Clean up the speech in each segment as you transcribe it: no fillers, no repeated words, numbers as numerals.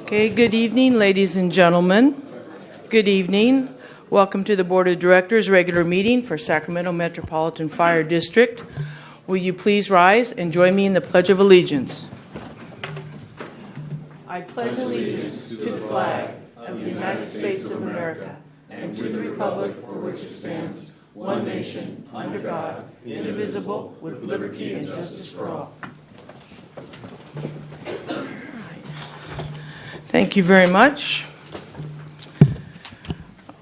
Okay, good evening, ladies and gentlemen. Good evening. Welcome to the Board of Directors regular meeting for Sacramento Metropolitan Fire District. Will you please rise and join me in the Pledge of Allegiance? I pledge allegiance to the flag of the United States of America and to the republic for which it stands, one nation, under God, indivisible, with liberty and justice for all. Thank you very much.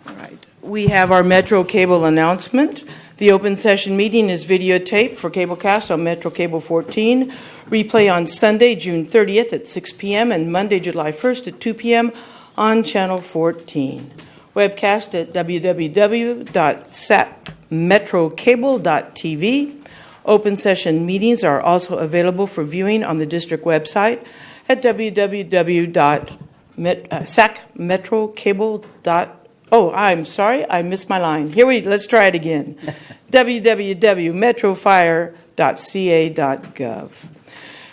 All right. We have our Metro Cable announcement. The open session meeting is videotaped for Cablecast on Metro Cable 14. Replay on Sunday, June 30th at 6 p.m. and Monday, July 1st at 2 p.m. on Channel 14. Webcast at www.sacmetrocable.tv. Open session meetings are also available for viewing on the district website at www.sacmetrocable.tv. Oh, I'm sorry, I missed my line. Let's try it again. www.metrofire.ca.gov.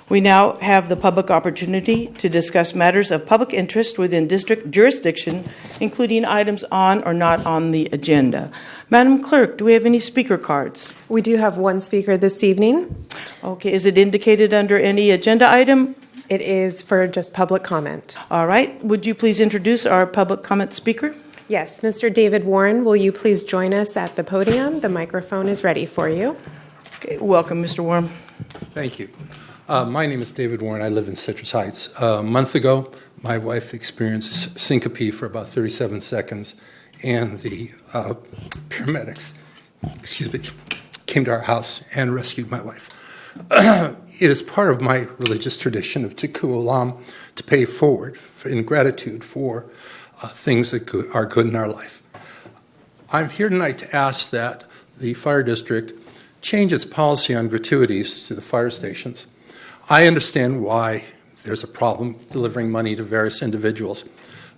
We now have the public opportunity to discuss matters of public interest within district jurisdiction, including items on or not on the agenda. Madam Clerk, do we have any speaker cards? We do have one speaker this evening. Okay, is it indicated under any agenda item? It is for just public comment. All right, would you please introduce our public comment speaker? Yes, Mr. David Warren, will you please join us at the podium? The microphone is ready for you. Okay, welcome, Mr. Warren. Thank you. My name is David Warren. I live in Citrus Heights. A month ago, my wife experienced syncope for about 37 seconds, and the paramedics, came to our house and rescued my wife. It is part of my religious tradition of Tikkun Olam to pay forward in gratitude for things that are good in our life. I'm here tonight to ask that the fire district change its policy on gratuities to the fire stations. I understand why there's a problem delivering money to various individuals,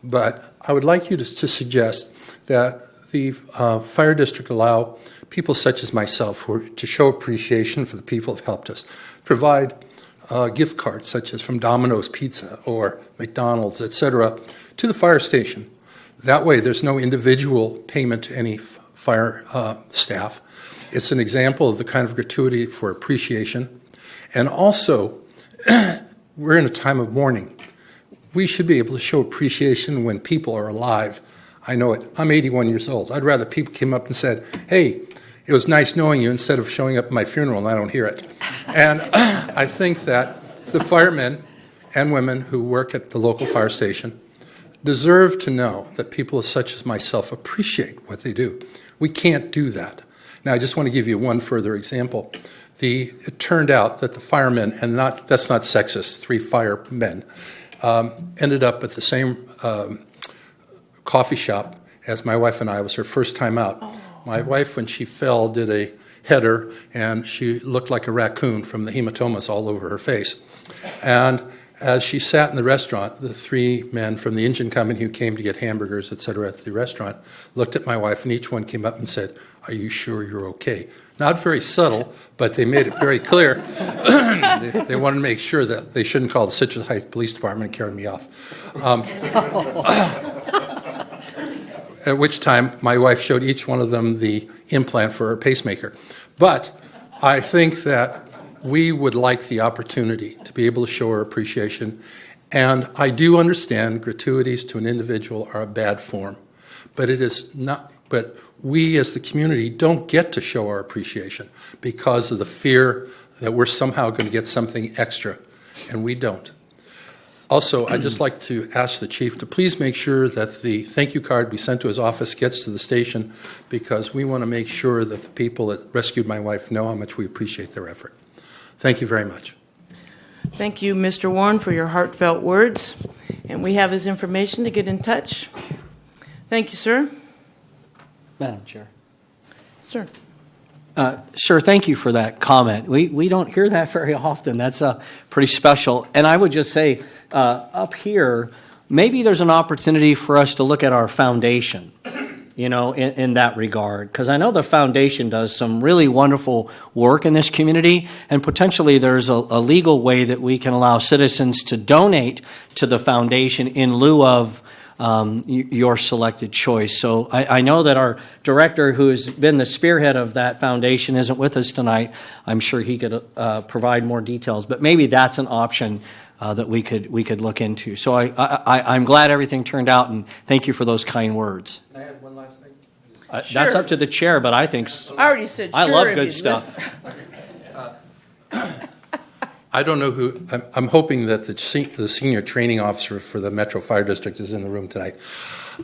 but I would like you to suggest that the fire district allow people such as myself to show appreciation for the people who have helped us, provide gift cards such as from Domino's Pizza or McDonald's, etc., to the fire station. That way there's no individual payment to any fire staff. It's an example of the kind of gratuity for appreciation. And also, we're in a time of mourning. We should be able to show appreciation when people are alive. I know it. I'm 81 years old. I'd rather people came up and said, hey, it was nice knowing you, instead of showing up at my funeral and I don't hear it. And I think that the firemen and women who work at the local fire station deserve to know that people such as myself appreciate what they do. We can't do that. Now, I just want to give you one further example. It turned out that the firemen, and that's not sexist, 3 firemen, ended up at the same coffee shop as my wife and I. It was her first time out. Oh. My wife, when she fell, did a header, and she looked like a raccoon from the hematomas all over her face. And as she sat in the restaurant, the 3 men from the engine company who came to get hamburgers, etc., at the restaurant, looked at my wife, and each one came up and said, "Are you sure you're okay?" Not very subtle, but they made it very clear. They wanted to make sure that they shouldn't call the Citrus Heights Police Department and carry me off. At which time, my wife showed each one of them the implant for her pacemaker. But I think that we would like the opportunity to be able to show our appreciation. And I do understand gratuities to an individual are a bad form, but it is not. But we as the community don't get to show our appreciation because of the fear that we're somehow going to get something extra, and we don't. Also, I'd just like to ask the chief to please make sure that the thank you card we sent to his office gets to the station, because we want to make sure that the people that rescued my wife know how much we appreciate their effort. Thank you very much. Thank you, Mr. Warren, for your heartfelt words. And we have his information to get in touch. Thank you, sir. Madam Chair. Sir. Sure, thank you for that comment. We don't hear that very often. That's pretty special. And I would just say, up here, maybe there's an opportunity for us to look at our foundation. in that regard. Because I know the foundation does some really wonderful work in this community, and potentially there's a legal way that we can allow citizens to donate to the foundation in lieu of your selected choice. So I know that our director, who has been the spearhead of that foundation, isn't with us tonight. I'm sure he could provide more details, but maybe that's an option that we could look into. So I'm glad everything turned out, and thank you for those kind words. Can I add one last thing? That's up to the chair, but I think I already said I sure love if good you'd stuff. I don't know who, I'm hoping that the senior training officer for the Metro Fire District is in the room tonight.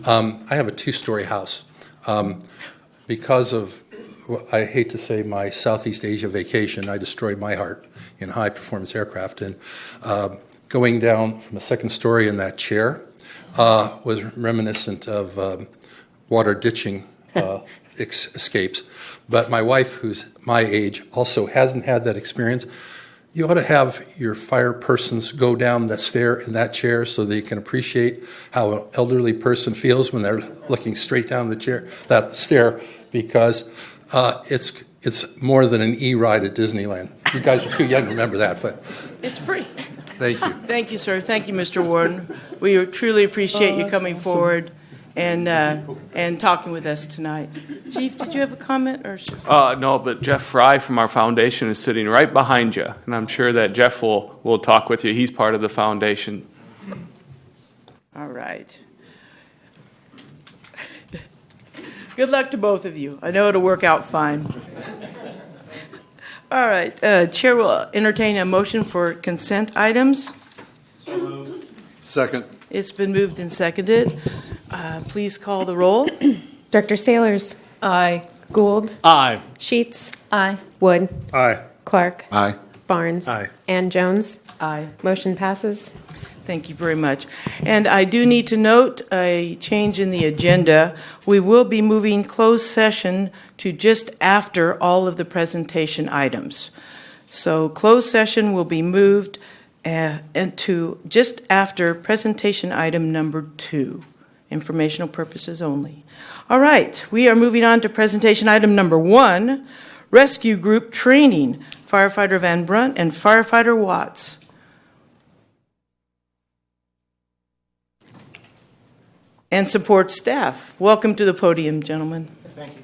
I have a two-story house. Because of, I hate to say, my Southeast Asia vacation, I destroyed my heart in high-performance aircraft. And going down from a second story in that chair was reminiscent of water ditching escapes. But my wife, who's my age, also hasn't had that experience. You ought to have your fire persons go down that stair in that chair so they can appreciate how an elderly person feels when they're looking straight down that stair, because it's more than an E-ride at Disneyland. You guys are too young to remember that, but It's free. thank you. Thank you, sir. Thank you, Mr. Warren. We truly appreciate you coming forward and talking with us tonight. Chief, did you have a comment? Or No, but Jeff Fry from our foundation is sitting right behind you, and I'm sure that Jeff will talk with you. He's part of the foundation. All right. Good luck to both of you. I know it'll work out fine. All right. Chair will entertain a motion for consent items. Second. It's been moved and seconded. Please call the roll. Director Sailors. Aye. Gould. Aye. Sheets. Aye. Wood. Aye. Clark. Aye. Barnes. Aye. And Jones. Aye. Motion passes. Thank you very much. And I do need to note a change in the agenda. We will be moving closed session to just after all of the presentation items. So closed session will be moved into just after presentation item number 2, informational purposes only. All right, we are moving on to presentation item number 1, rescue group training, firefighter Van Brunt and firefighter Watts. And support staff. Welcome to the podium, gentlemen. Thank you.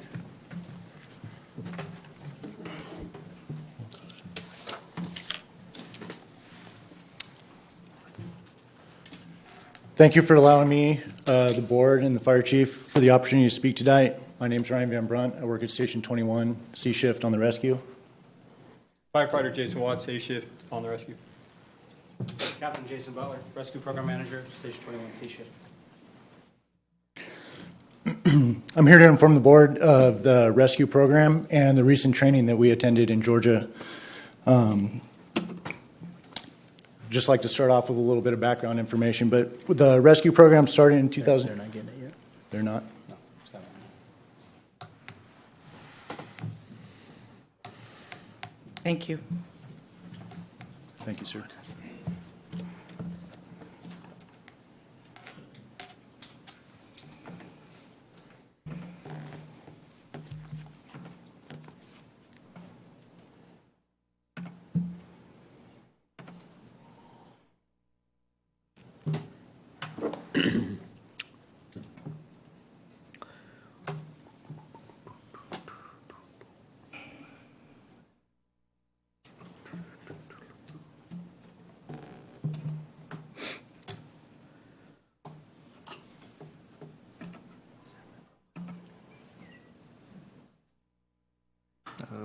Thank you for allowing me, the board, and the fire chief for the opportunity to speak tonight. My name is Ryan Van Brunt. I work at Station 21, C shift on the rescue. Firefighter Jason Watts, A shift on the rescue. Captain Jason Butler, rescue program manager, Station 21, C shift. I'm here to inform the board of the rescue program and the recent training that we attended in Georgia. Just like to start off with a little bit of background information, but the rescue program started in 2000. They're not getting it yet. They're not? No, it's coming. Thank you. Thank you, sir.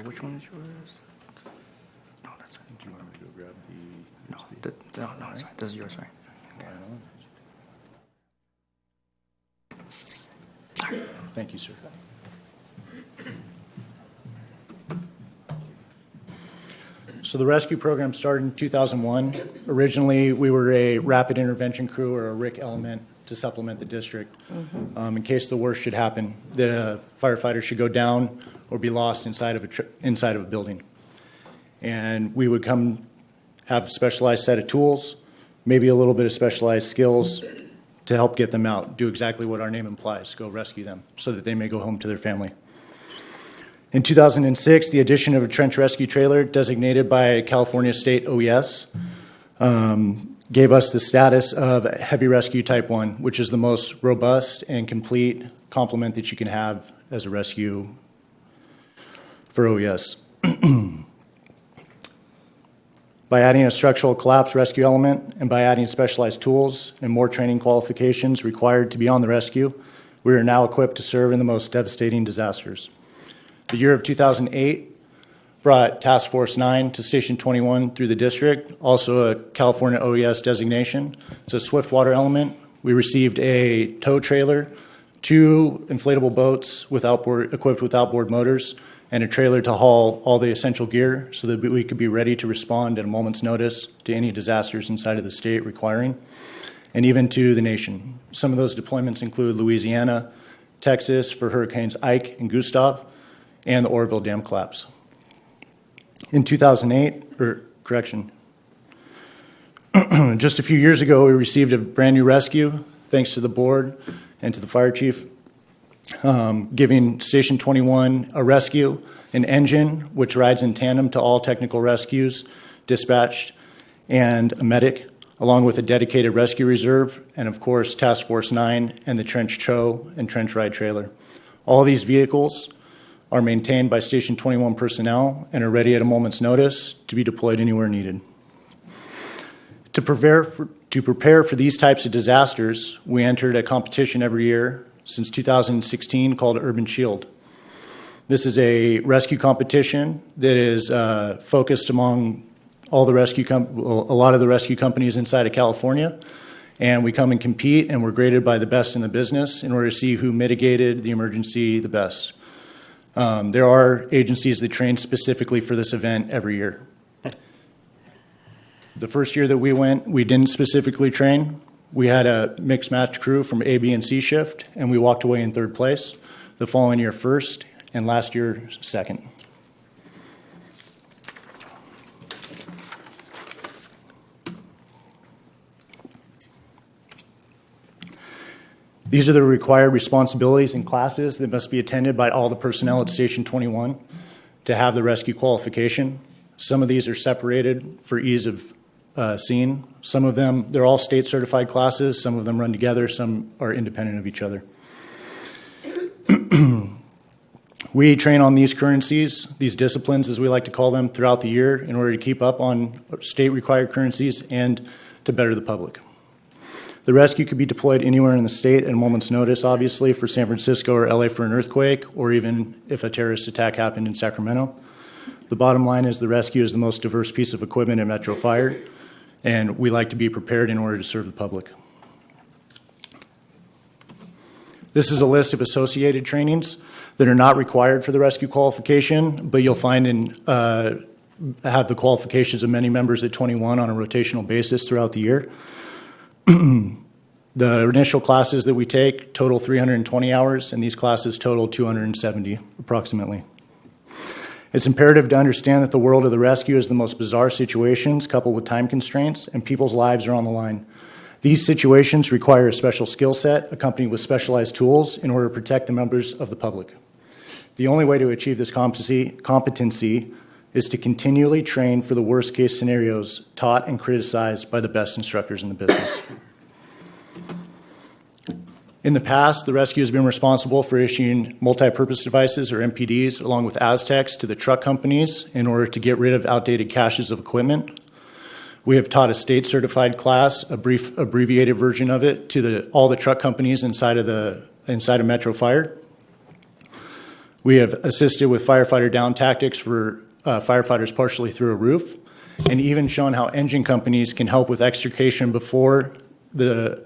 Which one is yours? No, that's it. Do you want me to go grab the USB? No, it's fine. This is yours, right? Thank you, sir. So the rescue program started in 2001. Originally, we were a rapid intervention crew, or a RIC element, to supplement the district. In case the worst should happen, the firefighter should go down or be lost inside of a building. And we would come have a specialized set of tools, maybe a little bit of specialized skills to help get them out, do exactly what our name implies, go rescue them so that they may go home to their family. In 2006, the addition of a trench rescue trailer designated by California State OES gave us the status of Heavy Rescue Type 1, which is the most robust and complete complement that you can have as a rescue for OES. By adding a structural collapse rescue element and by adding specialized tools and more training qualifications required to be on the rescue, we are now equipped to serve in the most devastating disasters. The year of 2008 brought Task Force 9 to Station 21 through the district, also a California OES designation. It's a swift water element. We received a tow trailer, 2 inflatable boats equipped with outboard motors, and a trailer to haul all the essential gear so that we could be ready to respond at a moment's notice to any disasters inside of the state requiring, and even to the nation. Some of those deployments include Louisiana, Texas for Hurricanes Ike and Gustav, and the Oroville Dam collapse. In 2008, just a few years ago, we received a brand new rescue, thanks to the board and to the fire chief, giving Station 21 a rescue, an engine which rides in tandem to all technical rescues dispatched, and a medic, along with a dedicated rescue reserve, and of course Task Force 9 and the trench tow and trench ride trailer. All these vehicles are maintained by Station 21 personnel and are ready at a moment's notice to be deployed anywhere needed. To prepare for these types of disasters, we entered a competition every year since 2016 called Urban Shield. This is a rescue competition that is focused among all the a lot of the rescue companies inside of California, and we come and compete, and we're graded by the best in the business in order to see who mitigated the emergency the best. There are agencies that train specifically for this event every year. The first year that we went, we didn't specifically train. We had a mixed match crew from A, B, and C shift, and we walked away in 3rd place. The following year, 1st, and last year, 2nd. These are the required responsibilities and classes that must be attended by all the personnel at Station 21 to have the rescue qualification. Some of these are separated for ease of seeing. Some of them, they're all state certified classes. Some of them run together. Some are independent of each other. We train on these currencies, these disciplines as we like to call them, throughout the year in order to keep up on state required currencies and to better the public. The rescue could be deployed anywhere in the state at a moment's notice, obviously, for San Francisco or LA for an earthquake, or even if a terrorist attack happened in Sacramento. The bottom line is the rescue is the most diverse piece of equipment in Metro Fire, and we like to be prepared in order to serve the public. This is a list of associated trainings that are not required for the rescue qualification, but you'll find have the qualifications of many members at 21 on a rotational basis throughout the year. The initial classes that we take total 320 hours, and these classes total 270 approximately. It's imperative to understand that the world of the rescue is the most bizarre situations coupled with time constraints, and people's lives are on the line. These situations require a special skill set accompanied with specialized tools in order to protect the members of the public. The only way to achieve this competency is to continually train for the worst case scenarios taught and criticized by the best instructors in the business. In the past, the rescue has been responsible for issuing multi-purpose devices, or MPDs, along with Aztecs to the truck companies in order to get rid of outdated caches of equipment. We have taught a state-certified class, a brief abbreviated version of it, to all the truck companies inside of Metro Fire. We have assisted with firefighter down tactics for firefighters partially through a roof, and even shown how engine companies can help with extrication before the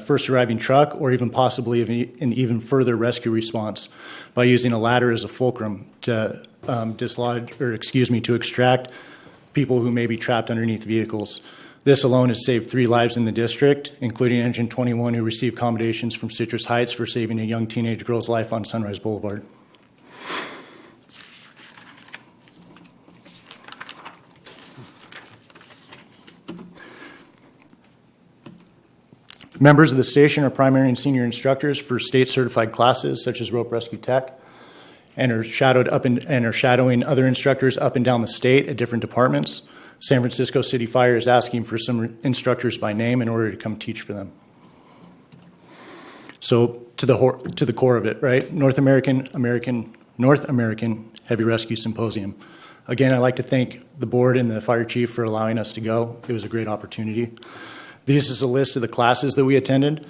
first arriving truck, or even possibly an even further rescue response by using a ladder as a fulcrum to to extract people who may be trapped underneath vehicles. This alone has saved 3 lives in the district, including Engine 21, who received commendations from Citrus Heights for saving a young teenage girl's life on Sunrise Boulevard. Members of the station are primary and senior instructors for state-certified classes such as Rope Rescue Tech, and are shadowing other instructors up and down the state at different departments. San Francisco City Fire is asking for some instructors by name in order to come teach for them. So to the core of it, right? North American Heavy Rescue Symposium. Again, I'd like to thank the board and the fire chief for allowing us to go. It was a great opportunity. This is a list of the classes that we attended.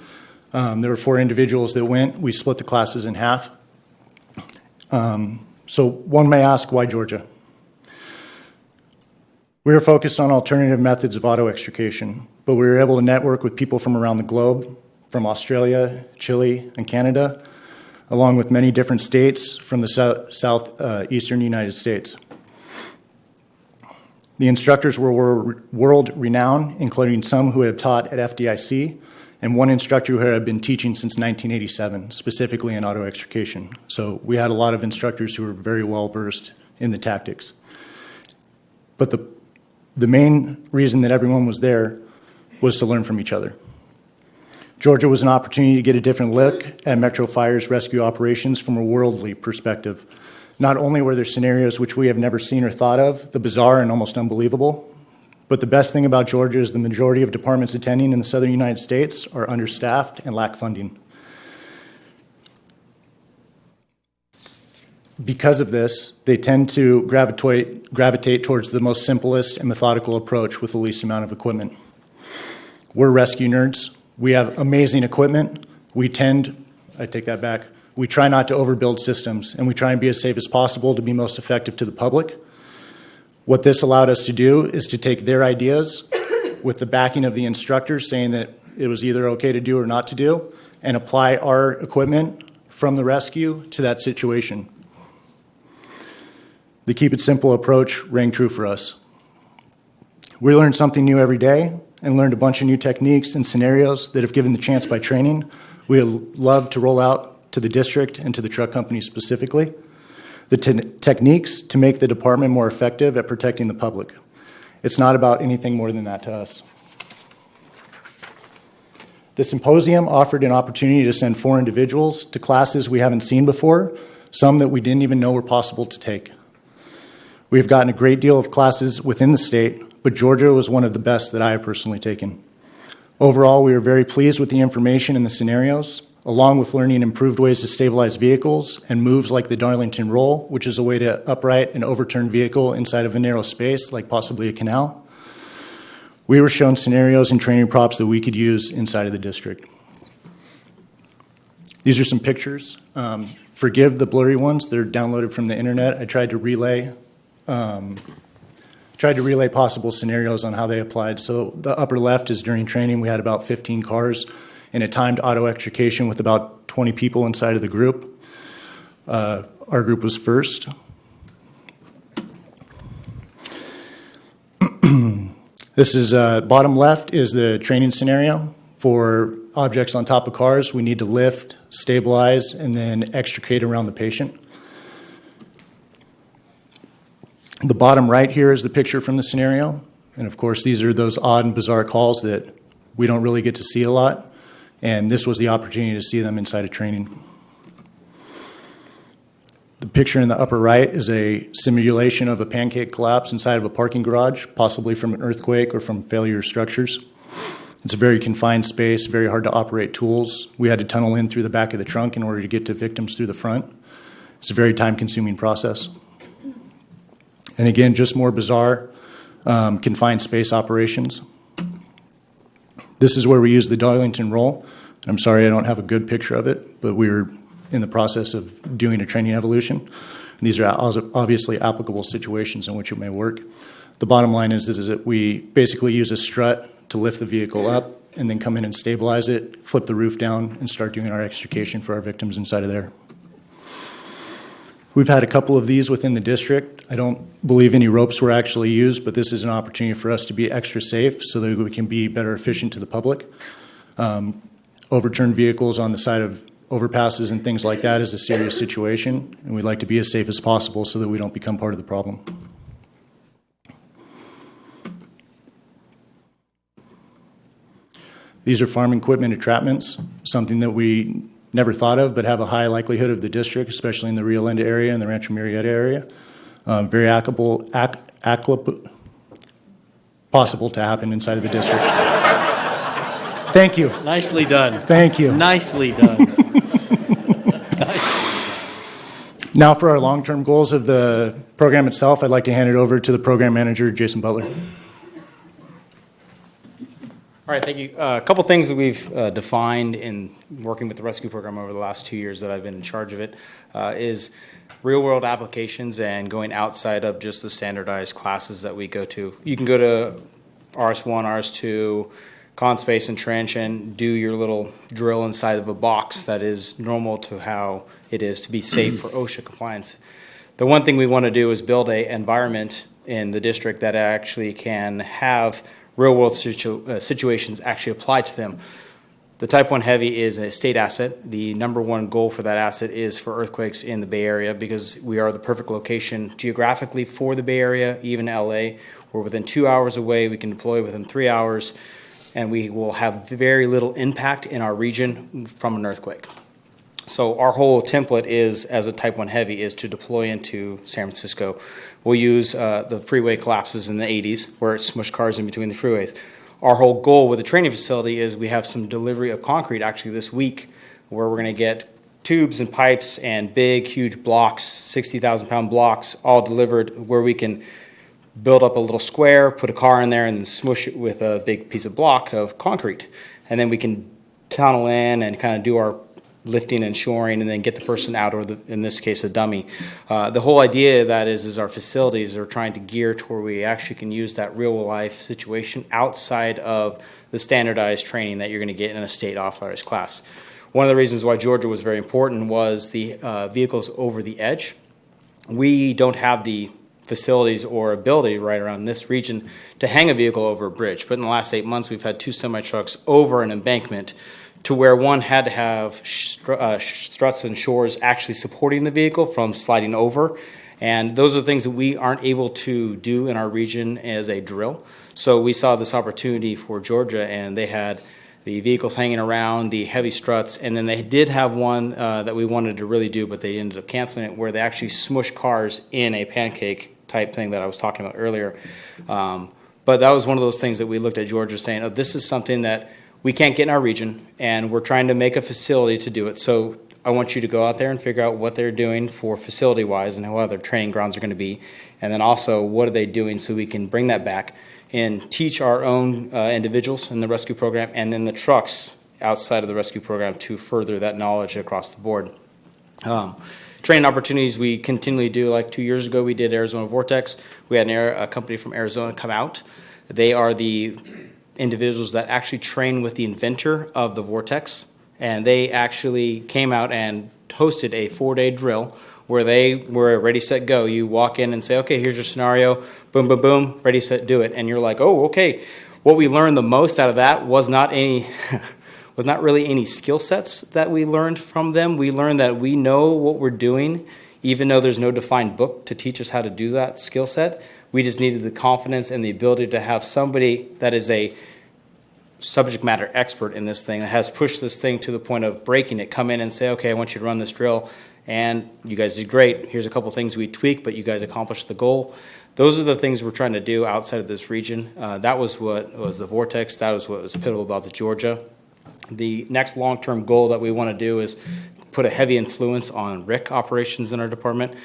There were 4 individuals that went. We split the classes in half. So one may ask, why Georgia? We were focused on alternative methods of auto extrication, but we were able to network with people from around the globe, from Australia, Chile, and Canada, along with many different states from the southeastern United States. The instructors were world-renowned, including some who had taught at FDIC, and one instructor who had been teaching since 1987, specifically in auto extrication. So we had a lot of instructors who were very well-versed in the tactics. But the main reason that everyone was there was to learn from each other. Georgia was an opportunity to get a different look at Metro Fire's rescue operations from a worldly perspective. Not only were there scenarios which we have never seen or thought of, the bizarre and almost unbelievable, but the best thing about Georgia is the majority of departments attending in the southern United States are understaffed and lack funding. Because of this, they tend to gravitate towards the most simplest and methodical approach with the least amount of equipment. We're rescue nerds. We have amazing equipment. We try not to overbuild systems, and we try and be as safe as possible to be most effective to the public. What this allowed us to do is to take their ideas with the backing of the instructors saying that it was either okay to do or not to do, and apply our equipment from the rescue to that situation. The keep it simple approach rang true for us. We learned something new every day and learned a bunch of new techniques and scenarios that, if given the chance by training, we would love to roll out to the district and to the truck companies specifically. The techniques to make the department more effective at protecting the public. It's not about anything more than that to us. The symposium offered an opportunity to send 4 individuals to classes we haven't seen before, some that we didn't even know were possible to take. We have gotten a great deal of classes within the state, but Georgia was one of the best that I have personally taken. Overall, we were very pleased with the information and the scenarios, along with learning improved ways to stabilize vehicles and moves like the Darlington Roll, which is a way to upright an overturned vehicle inside of a narrow space, like possibly a canal. We were shown scenarios and training props that we could use inside of the district. These are some pictures. Forgive the blurry ones. They're downloaded from the internet. I tried to relay possible scenarios on how they applied. So the upper left is during training. We had about 15 cars in a timed auto extrication with about 20 people inside of the group. Our group was first. This is bottom left is the training scenario for objects on top of cars. We need to lift, stabilize, and then extricate around the patient. The bottom right here is the picture from the scenario. And of course, these are those odd and bizarre calls that we don't really get to see a lot. And this was the opportunity to see them inside of training. The picture in the upper right is a simulation of a pancake collapse inside of a parking garage, possibly from an earthquake or from failure structures. It's a very confined space, very hard to operate tools. We had to tunnel in through the back of the trunk in order to get to victims through the front. It's a very time-consuming process. And again, just more bizarre, confined space operations. This is where we use the Darlington Roll. I'm sorry I don't have a good picture of it, but we were in the process of doing a training evolution. And these are obviously applicable situations in which it may work. The bottom line is that we basically use a strut to lift the vehicle up and then come in and stabilize it, flip the roof down, and start doing our extrication for our victims inside of there. We've had a couple of these within the district. I don't believe any ropes were actually used, but this is an opportunity for us to be extra safe so that we can be better efficient to the public. Overturned vehicles on the side of overpasses and things like that is a serious situation, and we'd like to be as safe as possible so that we don't become part of the problem. These are farm equipment entrapments, something that we never thought of, but have a high likelihood of the district, especially in the Rio Linda area and the Rancho Murieta area. Very possible to happen inside of the district. Thank you. Nicely done. Thank you. Nicely done. Now for our long-term goals of the program itself, I'd like to hand it over to the program manager, Jason Butler. All right, thank you. A couple things that we've defined in working with the rescue program over the last 2 years that I've been in charge of it is real-world applications and going outside of just the standardized classes that we go to. You can go to RS1, RS2, con space and trench and do your little drill inside of a box that is normal to how it is to be safe for OSHA compliance. The one thing we want to do is build an environment in the district that actually can have real-world situations actually apply to them. The Type 1 Heavy is a state asset. The number one goal for that asset is for earthquakes in the Bay Area because we are the perfect location geographically for the Bay Area, even LA. We're within 2 hours away. We can deploy within 3 hours, and we will have very little impact in our region from an earthquake. So our whole template is, as a Type 1 Heavy, is to deploy into San Francisco. We'll use the freeway collapses in the 80s where it smushed cars in between the freeways. Our whole goal with the training facility is we have some delivery of concrete actually this week where we're going to get tubes and pipes and big, huge blocks, 60,000-pound blocks, all delivered where we can build up a little square, put a car in there, and then smush it with a big piece of block of concrete. And then we can tunnel in and kind of do our lifting and shoring and then get the person out, or in this case, a dummy. The whole idea of that is our facilities are trying to gear to where we actually can use that real-life situation outside of the standardized training that you're going to get in a state authorized class. One of the reasons why Georgia was very important was the vehicles over the edge. We don't have the facilities or ability right around this region to hang a vehicle over a bridge, but in the last 8 months we've had 2 semi-trucks over an embankment to where one had to have struts and shores actually supporting the vehicle from sliding over. And those are the things that we aren't able to do in our region as a drill. So we saw this opportunity for Georgia, and they had the vehicles hanging around, the heavy struts, and then they did have one that we wanted to really do, but they ended up canceling it, where they actually smush cars in a pancake type thing that I was talking about earlier. But that was one of those things that we looked at Georgia saying, oh, this is something that we can't get in our region, and we're trying to make a facility to do it. So I want you to go out there and figure out what they're doing for facility-wise and how other training grounds are going to be. And then also, what are they doing so we can bring that back and teach our own individuals in the rescue program and then the trucks outside of the rescue program to further that knowledge across the board. Training opportunities we continually do. Like 2 years ago, we did Arizona Vortex. We had a company from Arizona come out. They are the individuals that actually train with the inventor of the Vortex, and they actually came out and hosted a 4-day drill where they were ready, set, go. You walk in and say, okay, here's your scenario, boom, boom, boom, ready, set, do it. And you're like, oh, okay. What we learned the most out of that was not really any skill sets that we learned from them. We learned that we know what we're doing, even though there's no defined book to teach us how to do that skill set. We just needed the confidence and the ability to have somebody that is a subject matter expert in this thing that has pushed this thing to the point of breaking it, come in and say, okay, I want you to run this drill, and you guys did great. Here's a couple things we tweaked, but you guys accomplished the goal. Those are the things we're trying to do outside of this region. That was what was the Vortex. That was what was pivotal about the Georgia. The next long-term goal that we want to do is put a heavy influence on RIC operations in our department.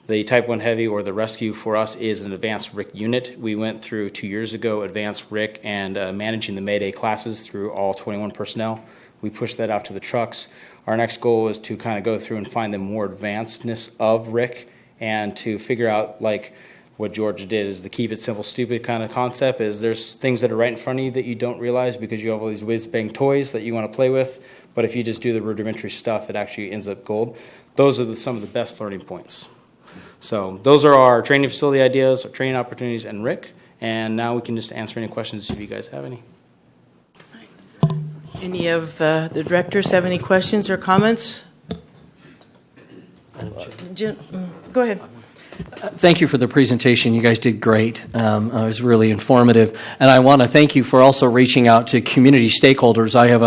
The Type 1 Heavy, or the rescue for us, is an advanced RIC unit. We went through 2 years ago advanced RIC and managing the Mayday classes through all 21 personnel. We pushed that out to the trucks. Our next goal is to kind of go through and find the more advancedness of RIC and to figure out, like what Georgia did, is the keep it simple, stupid kind of concept. Is there's things that are right in front of you that you don't realize because you have all these whiz-bang toys that you want to play with, but if you just do the rudimentary stuff, it actually ends up gold. Those are some of the best learning points. So those are our training facility ideas, our training opportunities, and RIC. And now we can just answer any questions if you guys have any. Any of the directors have any questions or comments? Go ahead. Thank you for the presentation. You guys did great. It was really informative. And I want to thank you for also reaching out to community stakeholders. I have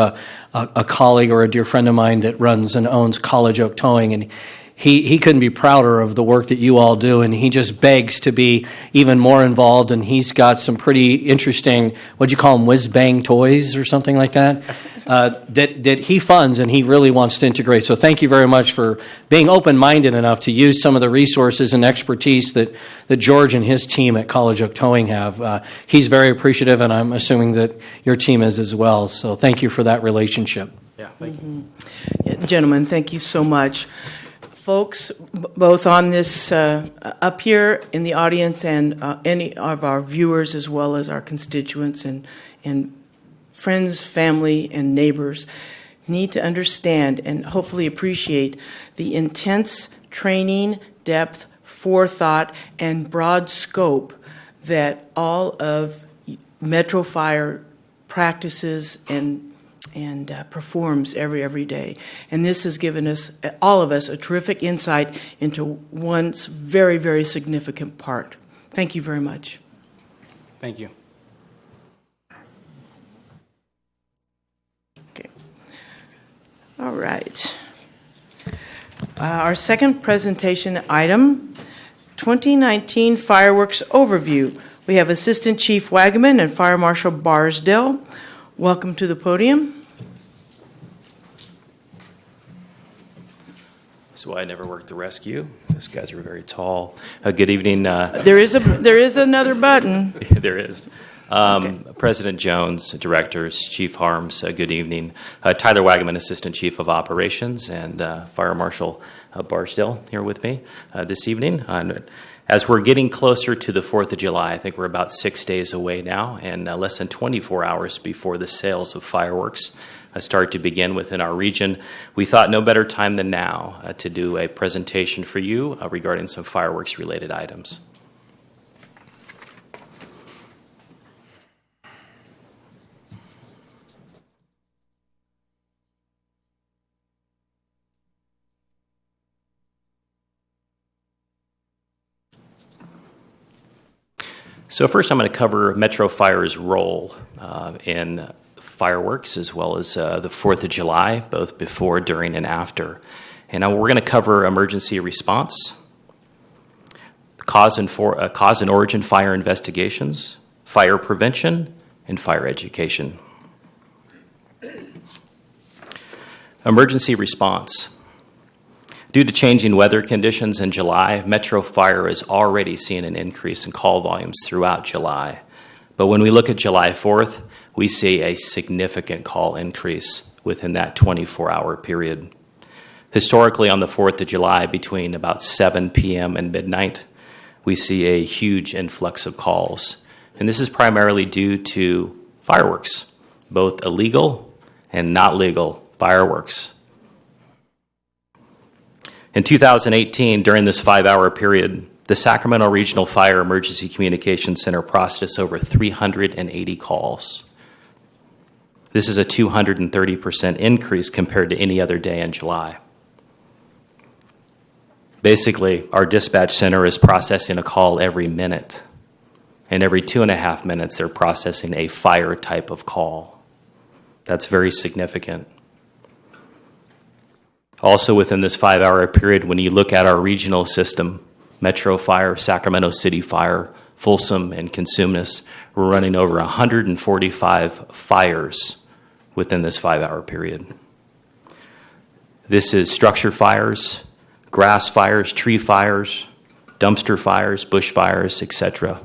a colleague or a dear friend of mine that runs and owns College Oak Towing, and he couldn't be prouder of the work that you all do, and he just begs to be even more involved, and he's got some pretty interesting, what'd you call them, whiz-bang toys or something like that, that he funds, and he really wants to integrate. So thank you very much for being open-minded enough to use some of the resources and expertise that George and his team at College Oak Towing have. He's very appreciative, and I'm assuming that your team is as well. So thank you for that relationship. Yeah, thank you. Yeah, gentlemen, thank you so much. Folks, both on this, up here in the audience and any of our viewers, as well as our constituents and friends, family, and neighbors, need to understand and hopefully appreciate the intense training, depth, forethought, and broad scope that all of Metro Fire practices and performs every day. And this has given us, all of us, a terrific insight into one's very, very significant part. Thank you very much. Thank you. Okay. All right. Our second presentation item, 2019 Fireworks Overview. We have Assistant Chief Wagaman and Fire Marshal Barsdale. Welcome to the podium. This is why I never worked the rescue. These guys are very tall. Good evening. There is another button. There is. Okay. President Jones, directors, Chief Harms, good evening. Tyler Wagaman, Assistant Chief of Operations, and Fire Marshal Barsdale here with me this evening. As we're getting closer to the 4th of July, I think we're about 6 days away now, and less than 24 hours before the sales of fireworks start to begin within our region, we thought no better time than now to do a presentation for you regarding some fireworks-related items. So first I'm going to cover Metro Fire's role in fireworks as well as the 4th of July, both before, during, and after. And now we're going to cover emergency response, cause and origin fire investigations, fire prevention, and fire education. Emergency response. Due to changing weather conditions in July, Metro Fire is already seeing an increase in call volumes throughout July. But when we look at July 4th, we see a significant call increase within that 24-hour period. Historically, on the 4th of July, between about 7 p.m. and midnight, we see a huge influx of calls. And this is primarily due to fireworks, both illegal and not legal fireworks. In 2018, during this 5-hour period, the Sacramento Regional Fire Emergency Communications Center processed over 380 calls. This is a 230% increase compared to any other day in July. Basically, our dispatch center is processing a call every minute, and every 2.5 minutes they're processing a fire type of call. That's very significant. Also within this 5-hour period, when you look at our regional system, Metro Fire, Sacramento City Fire, Folsom, and Cosumnes, we're running over 145 fires within this 5-hour period. This is structure fires, grass fires, tree fires, dumpster fires, bush fires, etc.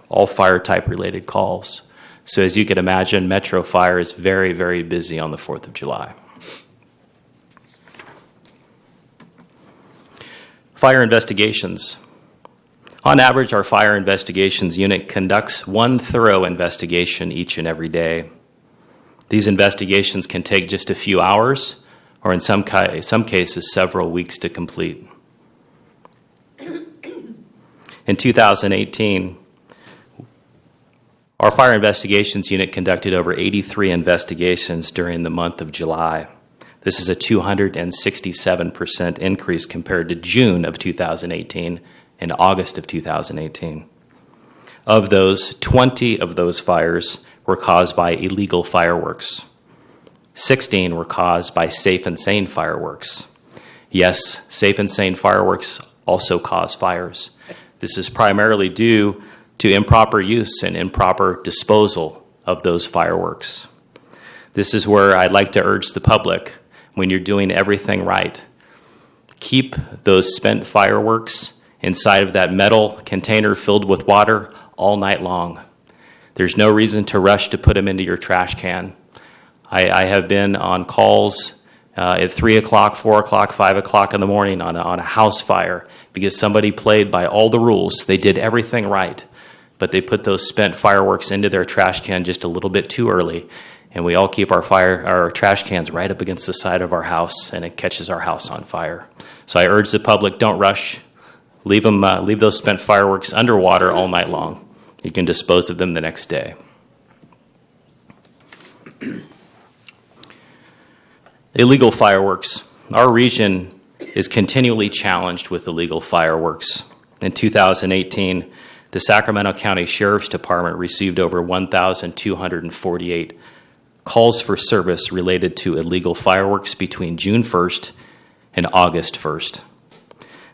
All fire type related calls. So as you can imagine, Metro Fire is very, very busy on the 4th of July. Fire investigations. On average, our fire investigations unit conducts one thorough investigation each and every day. These investigations can take just a few hours, or in some cases, several weeks to complete. In 2018, our fire investigations unit conducted over 83 investigations during the month of July. This is a 267% increase compared to June of 2018 in August of 2018. Of those, 20 of those fires were caused by illegal fireworks. 16 were caused by safe and sane fireworks. Yes, safe and sane fireworks also cause fires. This is primarily due to improper use and improper disposal of those fireworks. This is where I'd like to urge the public, when you're doing everything right, keep those spent fireworks inside of that metal container filled with water all night long. There's no reason to rush to put them into your trash can. I have been on calls at 3 o'clock, 4 o'clock, 5 o'clock in the morning on a house fire because somebody played by all the rules. They did everything right, but they put those spent fireworks into their trash can just a little bit too early, and we all keep our trash cans right up against the side of our house, and it catches our house on fire. So I urge the public, don't rush. Leave those spent fireworks underwater all night long. You can dispose of them the next day. Illegal fireworks. Our region is continually challenged with illegal fireworks. In 2018, the Sacramento County Sheriff's Department received over 1,248 calls for service related to illegal fireworks between June 1st and August 1st.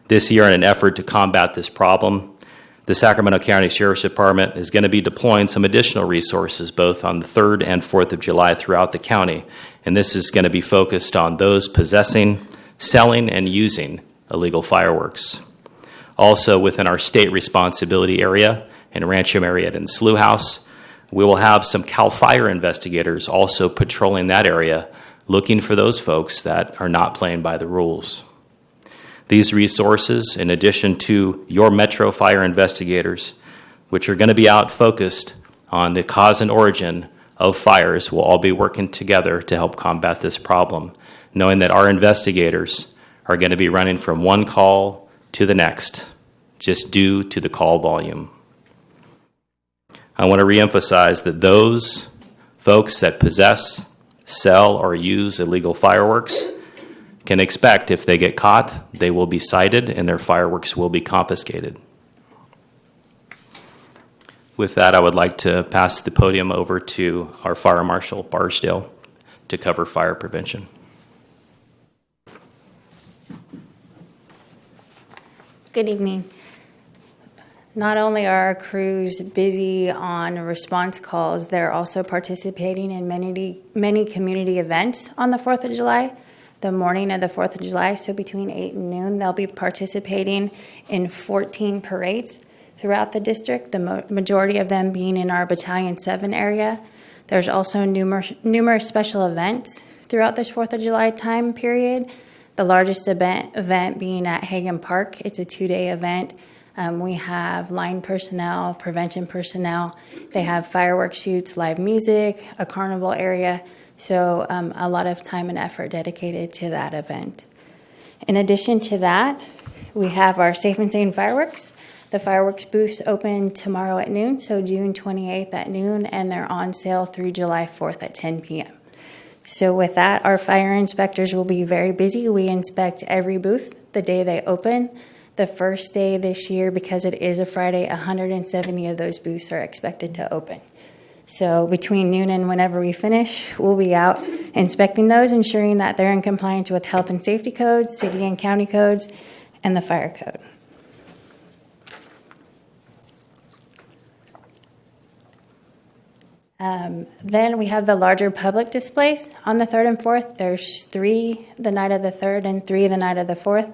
This year, in an effort to combat this problem, the Sacramento County Sheriff's Department is going to be deploying some additional resources both on the 3rd and 4th of July throughout the county, and this is going to be focused on those possessing, selling, and using illegal fireworks. Also, within our state responsibility area in Rancho Marietta and Slough House, we will have some CAL FIRE investigators also patrolling that area, looking for those folks that are not playing by the rules. These resources, in addition to your Metro Fire investigators, which are going to be out focused on the cause and origin of fires, will all be working together to help combat this problem, knowing that our investigators are going to be running from one call to the next, just due to the call volume. I want to reemphasize that those folks that possess, sell, or use illegal fireworks can expect if they get caught, they will be cited and their fireworks will be confiscated. With that, I would like to pass the podium over to our Fire Marshal, Barsdale, to cover fire prevention. Good evening. Not only are our crews busy on response calls, they're also participating in many community events on the 4th of July. The morning of the 4th of July, so between 8 and noon, they'll be participating in 14 parades throughout the district, the majority of them being in our Battalion 7 area. There's also numerous special events throughout this 4th of July time period, the largest event being at Hagan Park. It's a 2-day event. We have line personnel, prevention personnel. They have fireworks shoots, live music, a carnival area. So a lot of time and effort dedicated to that event. In addition to that, we have our Safe and Sane fireworks. The fireworks booths open tomorrow at noon, so June 28th at noon, and they're on sale through July 4th at 10 p.m. So with that, our fire inspectors will be very busy. We inspect every booth the day they open. The first day this year, because it is a Friday, 170 of those booths are expected to open. So between noon and whenever we finish, we'll be out inspecting those, ensuring that they're in compliance with health and safety codes, city and county codes, and the fire code. Then we have the larger public displays on the 3rd and 4th. There's 3 the night of the 3rd and 3 the night of the 4th.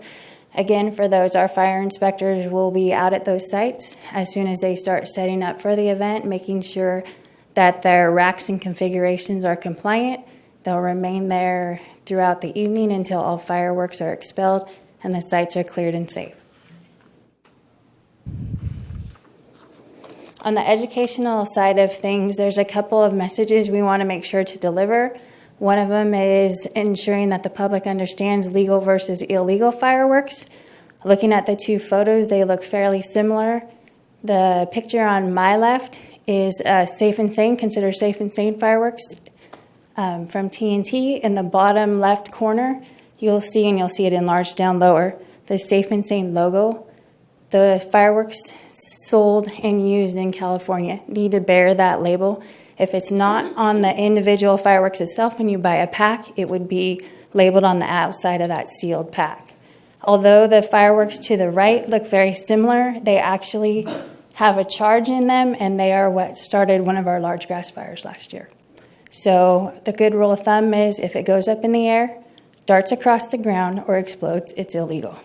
Again, for those, our fire inspectors will be out at those sites as soon as they start setting up for the event, making sure that their racks and configurations are compliant. They'll remain there throughout the evening until all fireworks are expelled and the sites are cleared and safe. On the educational side of things, there's a couple of messages we want to make sure to deliver. One of them is ensuring that the public understands legal versus illegal fireworks. Looking at the 2 photos, they look fairly similar. The picture on my left is Safe and Sane, consider Safe and Sane fireworks from TNT. In the bottom left corner, you'll see, and you'll see it enlarged down lower, the Safe and Sane logo. The fireworks sold and used in California need to bear that label. If it's not on the individual fireworks itself and you buy a pack, it would be labeled on the outside of that sealed pack. Although the fireworks to the right look very similar, they actually have a charge in them, and they are what started one of our large grass fires last year. So the good rule of thumb is if it goes up in the air, darts across the ground, or explodes, it's illegal.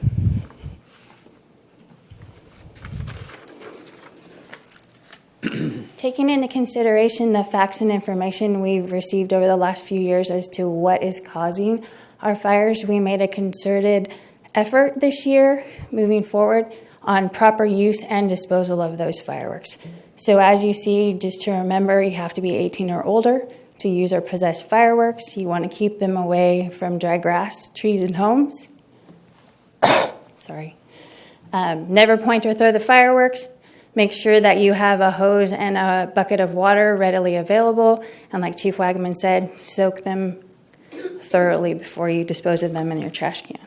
Taking into consideration the facts and information we've received over the last few years as to what is causing our fires, we made a concerted effort this year moving forward on proper use and disposal of those fireworks. So as you see, just to remember, you have to be 18 or older to use or possess fireworks. You want to keep them away from dry grass, trees, and homes. Sorry. Never point or throw the fireworks. Make sure that you have a hose and a bucket of water readily available. And like Chief Wagman said, soak them thoroughly before you dispose of them in your trash can.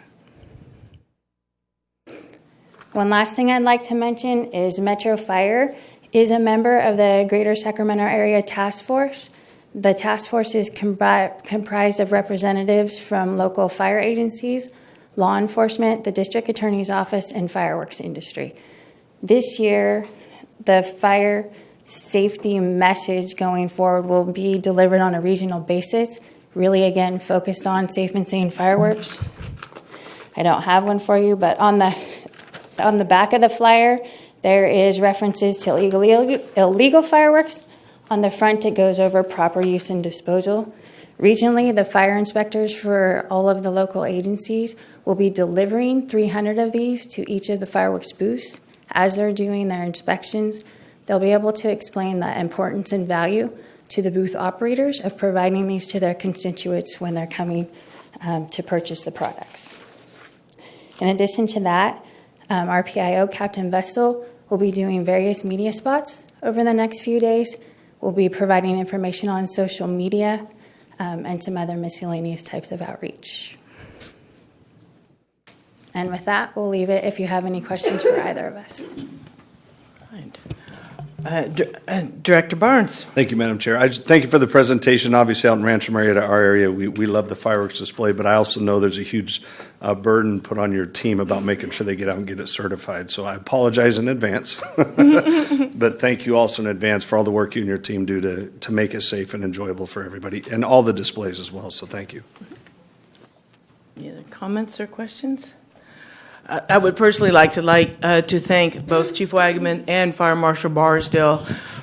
One last thing I'd like to mention is Metro Fire is a member of the Greater Sacramento Area Task Force. The task force is comprised of representatives from local fire agencies, law enforcement, the district attorney's office, and fireworks industry. This year, the fire safety message going forward will be delivered on a regional basis, really, again, focused on safe and sane fireworks. I don't have one for you, but on the back of the flyer, there is references to illegal fireworks. On the front, it goes over proper use and disposal. Regionally, the fire inspectors for all of the local agencies will be delivering 300 of these to each of the fireworks booths. As they're doing their inspections, they'll be able to explain the importance and value to the booth operators of providing these to their constituents when they're coming to purchase the products. In addition to that, our PIO, Captain Vestal, will be doing various media spots over the next few days. We'll be providing information on social media and some other miscellaneous types of outreach. And with that, we'll leave it if you have any questions for either of us. Director Barnes. Thank you, Madam Chair. I just thank you for the presentation. Obviously, out in Rancho Marietta, our area, we love the fireworks display, but I also know there's a huge burden put on your team about making sure they get out and get it certified. So I apologize in advance, but thank you also in advance for all the work you and your team do to make it safe and enjoyable for everybody, and all the displays as well. So thank you. Any other comments or questions? I would personally like to thank both Chief Wagman and Fire Marshal Barsdale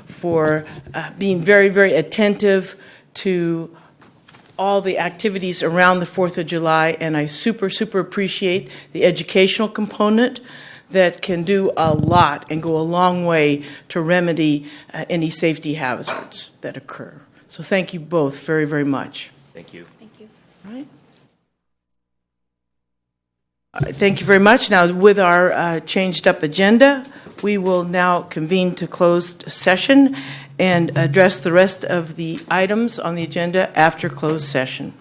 for being very, very attentive to all the activities around the 4th of July, and I super appreciate the educational component that can do a lot and go a long way to remedy any safety hazards that occur. So thank you both very, very much. Thank you. Thank you. All right. Thank you very much. Now, with our changed up agenda, we will now convene to closed session and address the rest of the items on the agenda after closed session.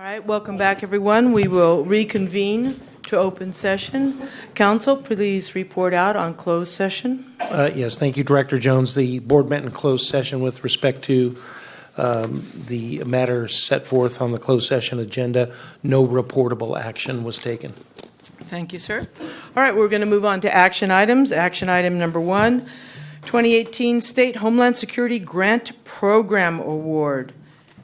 All right, welcome back, everyone. We will reconvene to open session. Council, please report out on closed session. Yes, thank you, Director Jones. The board met in closed session with respect to the matter set forth on the closed session agenda. No reportable action was taken. Thank you, sir. All right, we're going to move on to action items. Action item number 1, 2018 State Homeland Security Grant Program Award.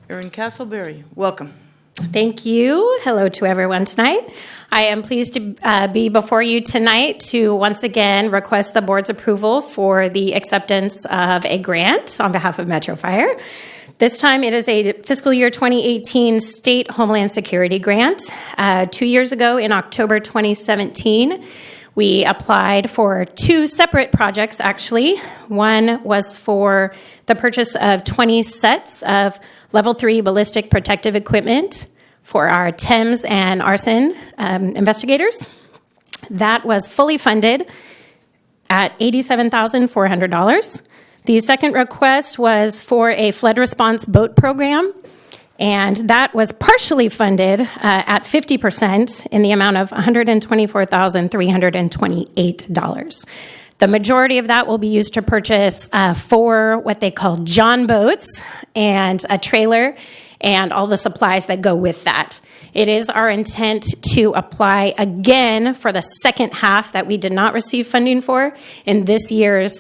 Erin Castleberry, welcome. Thank you. Hello to everyone tonight. I am pleased to be before you tonight to once again request the board's approval for the acceptance of a grant on behalf of Metro Fire. This time it is a fiscal year 2018 state Homeland Security grant. 2 years ago in October 2017, we applied for 2 separate projects, actually. One was for the purchase of 20 sets of Level 3 ballistic protective equipment for our Thames and arson investigators. That was fully funded at $87,400. The second request was for a flood response boat program, and that was partially funded at 50% in the amount of $124,328. The majority of that will be used to purchase 4 what they call John boats and a trailer and all the supplies that go with that. It is our intent to apply again for the second half that we did not receive funding for in this year's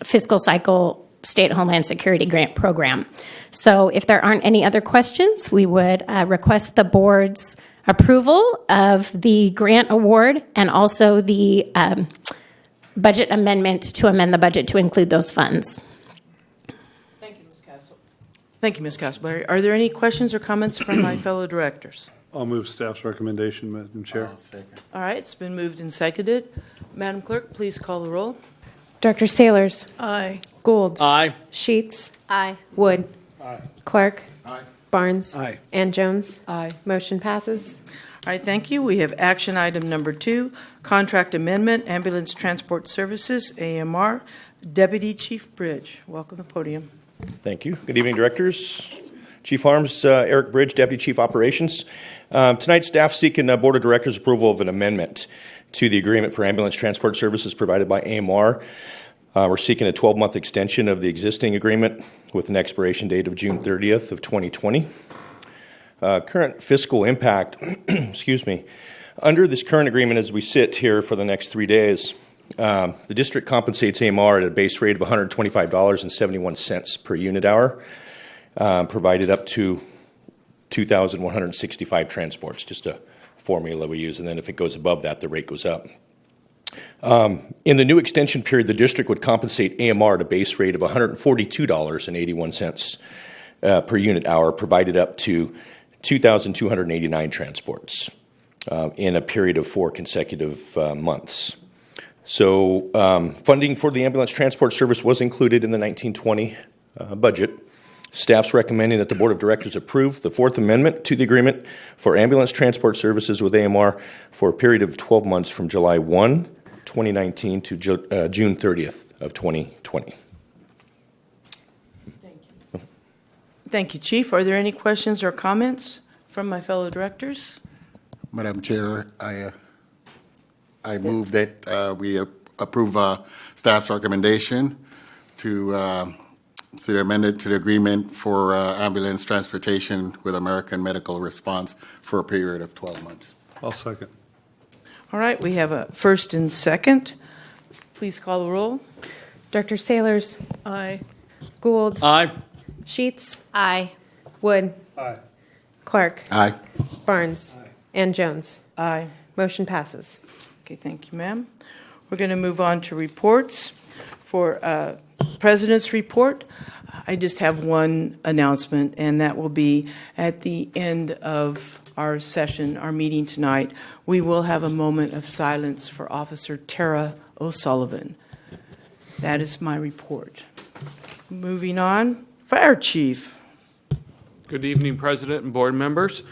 fiscal cycle State Homeland Security Grant Program. So if there aren't any other questions, we would request the board's approval of the grant award and also the budget amendment to amend the budget to include those funds. Thank you, Ms. Castle. Thank you, Ms. Castleberry. Are there any questions or comments from my fellow directors? I'll move staff's recommendation, Madam Chair. All right, it's been moved and seconded. Madam Clerk, please call the roll. Dr. Sailors. Aye. Gould. Aye. Sheets. Aye. Wood. Aye. Clark. Aye. Barnes. Aye. And Jones. Aye. Motion passes. All right, thank you. We have action item number 2, contract amendment, ambulance transport services, AMR. Deputy Chief Bridge, welcome to the podium. Thank you. Good evening, directors. Chief Arms, Eric Bridge, Deputy Chief Operations. Tonight, staff seeking Board of Directors approval of an amendment to the agreement for ambulance transport services provided by AMR. We're seeking a 12-month extension of the existing agreement with an expiration date of June 30th of 2020. Current fiscal impact, excuse me, under this current agreement as we sit here for the next 3 days, the district compensates AMR at a base rate of $125.71 per unit hour, provided up to 2,165 transports, just a formula we use, and then if it goes above that, the rate goes up. In the new extension period, the district would compensate AMR at a base rate of $142.81 per unit hour, provided up to 2,289 transports in a period of 4 consecutive months. So funding for the ambulance transport service was included in the 1920 budget. Staff's recommending that the Board of Directors approve the 4th Amendment to the agreement for ambulance transport services with AMR for a period of 12 months from July 1, 2019 to June 30th of 2020. Thank you, Chief. Are there any questions or comments from my fellow directors? Madam Chair, I move that we approve staff's recommendation to the amendment to the agreement for ambulance transportation with American Medical Response for a period of 12 months. I'll second. All right, we have a first and second. Please call the roll. Dr. Sailors. Aye. Gould. Aye. Sheets. Aye. Wood. Aye. Clark. Aye. Barnes. Aye. And Jones. Aye. Motion passes. Okay, thank you, ma'am. We're going to move on to reports. For President's report, I just have one announcement, and that will be at the end of our session, our meeting tonight, we will have a moment of silence for Officer Tara O'Sullivan. That is my report. Moving on, Fire Chief. Good evening, President and board members.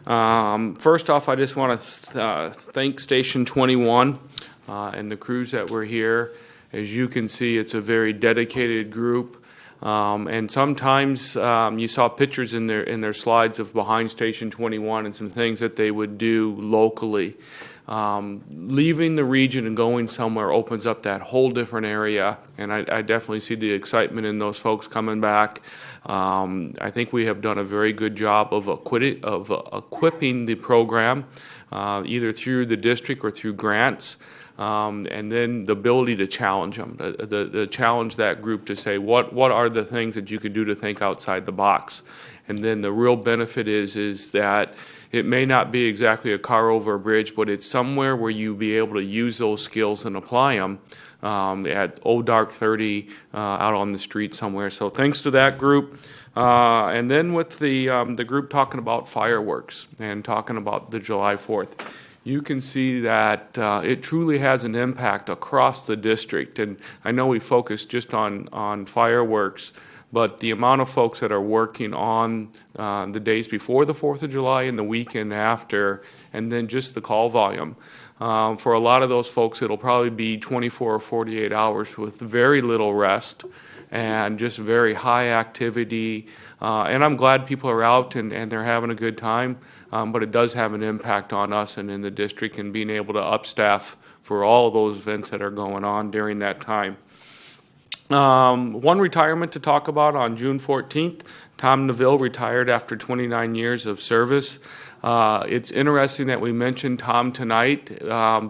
First off, I just want to thank Station 21 and the crews that were here. As you can see, it's a very dedicated group. And sometimes you saw pictures in their slides of behind Station 21 and some things that they would do locally. Leaving the region and going somewhere opens up that whole different area, and I definitely see the excitement in those folks coming back. I think we have done a very good job of equipping the program, either through the district or through grants. And then the ability to challenge them, the challenge that group to say, what are the things that you could do to think outside the box? And then the real benefit is that it may not be exactly a car over a bridge, but it's somewhere where you be able to use those skills and apply them at Old Dark 30 out on the street somewhere. So thanks to that group. And then with the group talking about fireworks and talking about the July 4th. You can see that it truly has an impact across the district. And I know we focus just on fireworks, but the amount of folks that are working on the days before the 4th of July and the weekend after, and then just the call volume. For a lot of those folks, it'll probably be 24 or 48 hours with very little rest and just very high activity. And I'm glad people are out and they're having a good time, but it does have an impact on us and in the district and being able to upstaff for all of those events that are going on during that time. One retirement to talk about on June 14th, Thomna Ville retired after 29 years of service. It's interesting that we mentioned Tom tonight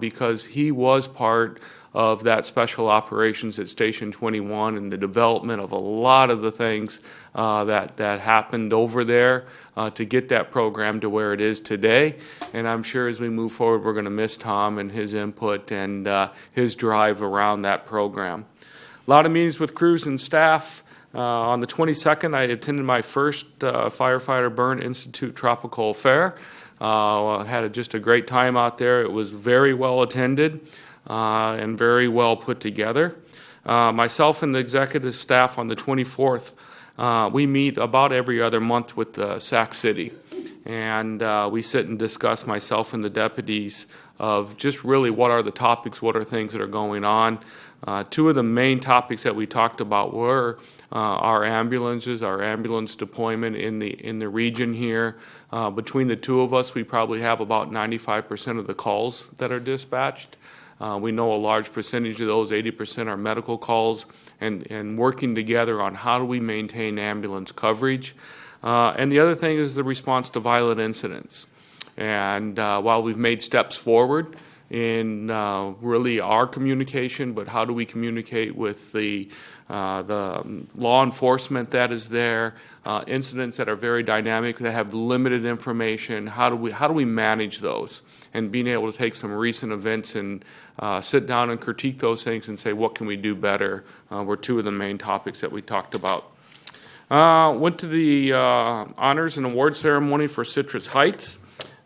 because he was part of that special operations at Station 21 and the development of a lot of the things that happened over there to get that program to where it is today. And I'm sure as we move forward, we're going to miss Tom and his input and his drive around that program. A lot of meetings with crews and staff. On the 22nd, I attended my first Firefighter Burn Institute Tropical Fair. Had just a great time out there. It was very well attended and very well put together. Myself and the executive staff on the 24th, we meet about every other month with Sac City. And we sit and discuss, myself and the deputies, of just really what are the topics, what are things that are going on. Two of the main topics that we talked about were our ambulances, our ambulance deployment in the region here. Between the two of us, we probably have about 95% of the calls that are dispatched. We know a large percentage of those, 80%, are medical calls, and working together on how do we maintain ambulance coverage. And the other thing is the response to violent incidents. And while we've made steps forward in really our communication, but how do we communicate with the law enforcement that is there, incidents that are very dynamic, that have limited information, how do we manage those? And being able to take some recent events and sit down and critique those things and say, what can we do better, were two of the main topics that we talked about. Went to the honors and award ceremony for Citrus Heights.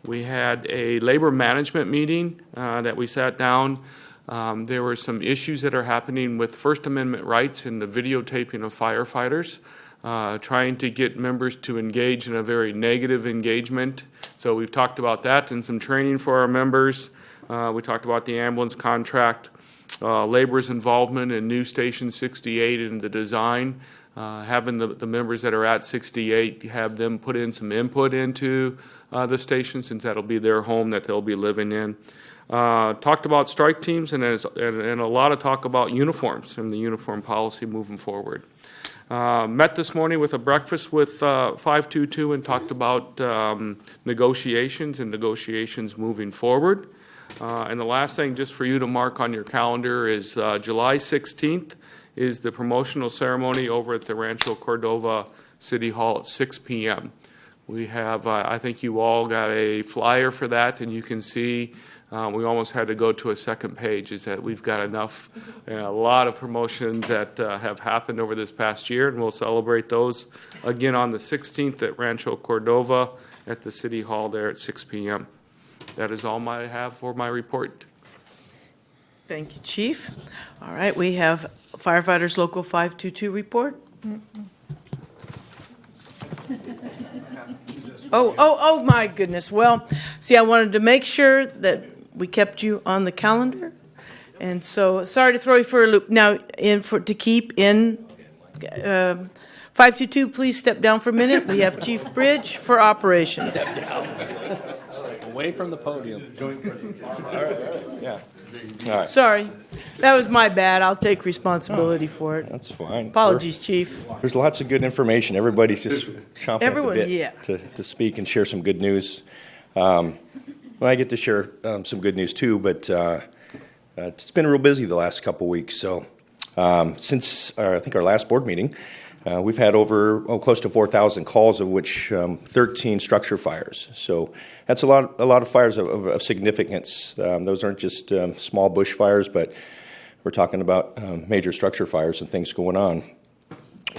We had a labor management meeting that we sat down. There were some issues that are happening with First Amendment rights in the videotaping of firefighters, trying to get members to engage in a very negative engagement. So we've talked about that and some training for our members. We talked about the ambulance contract, labor's involvement in new Station 68 and the design. Having the members that are at 68, have them put in some input into the station, since that'll be their home that they'll be living in. Talked about strike teams and a lot of talk about uniforms and the uniform policy moving forward. Met this morning with a breakfast with 522 and talked about negotiations moving forward. And the last thing just for you to mark on your calendar is July 16th is the promotional ceremony over at the Rancho Cordova City Hall at 6 p.m. We have, I think you all got a flyer for that, and you can see we almost had to go to a second page, is that we've got enough, a lot of promotions that have happened over this past year, and we'll celebrate those again on the 16th at Rancho Cordova at the City Hall there at 6 p.m. That is all I have for my report. Thank you, Chief. All right, we have Firefighters Local 522 report. Oh, my goodness. Well, see, I wanted to make sure that we kept you on the calendar. And so, sorry to throw you for a loop. Now, to keep in 522, please step down for a minute. We have Chief Bridge for operations. Away from the podium. Yeah. All right. Sorry, that was my bad. I'll take responsibility for it. That's fine. Apologies, Chief. There's lots of good information. Everybody's just chomping Everyone, at the bit to speak and share some good news. Well, I get to share some good news too, but it's been real busy the last couple weeks. So since I think our last board meeting, we've had over close to 4,000 calls, of which 13 structure fires. So that's a lot of fires of significance. Those aren't just small bush fires, but we're talking about major structure fires and things going on.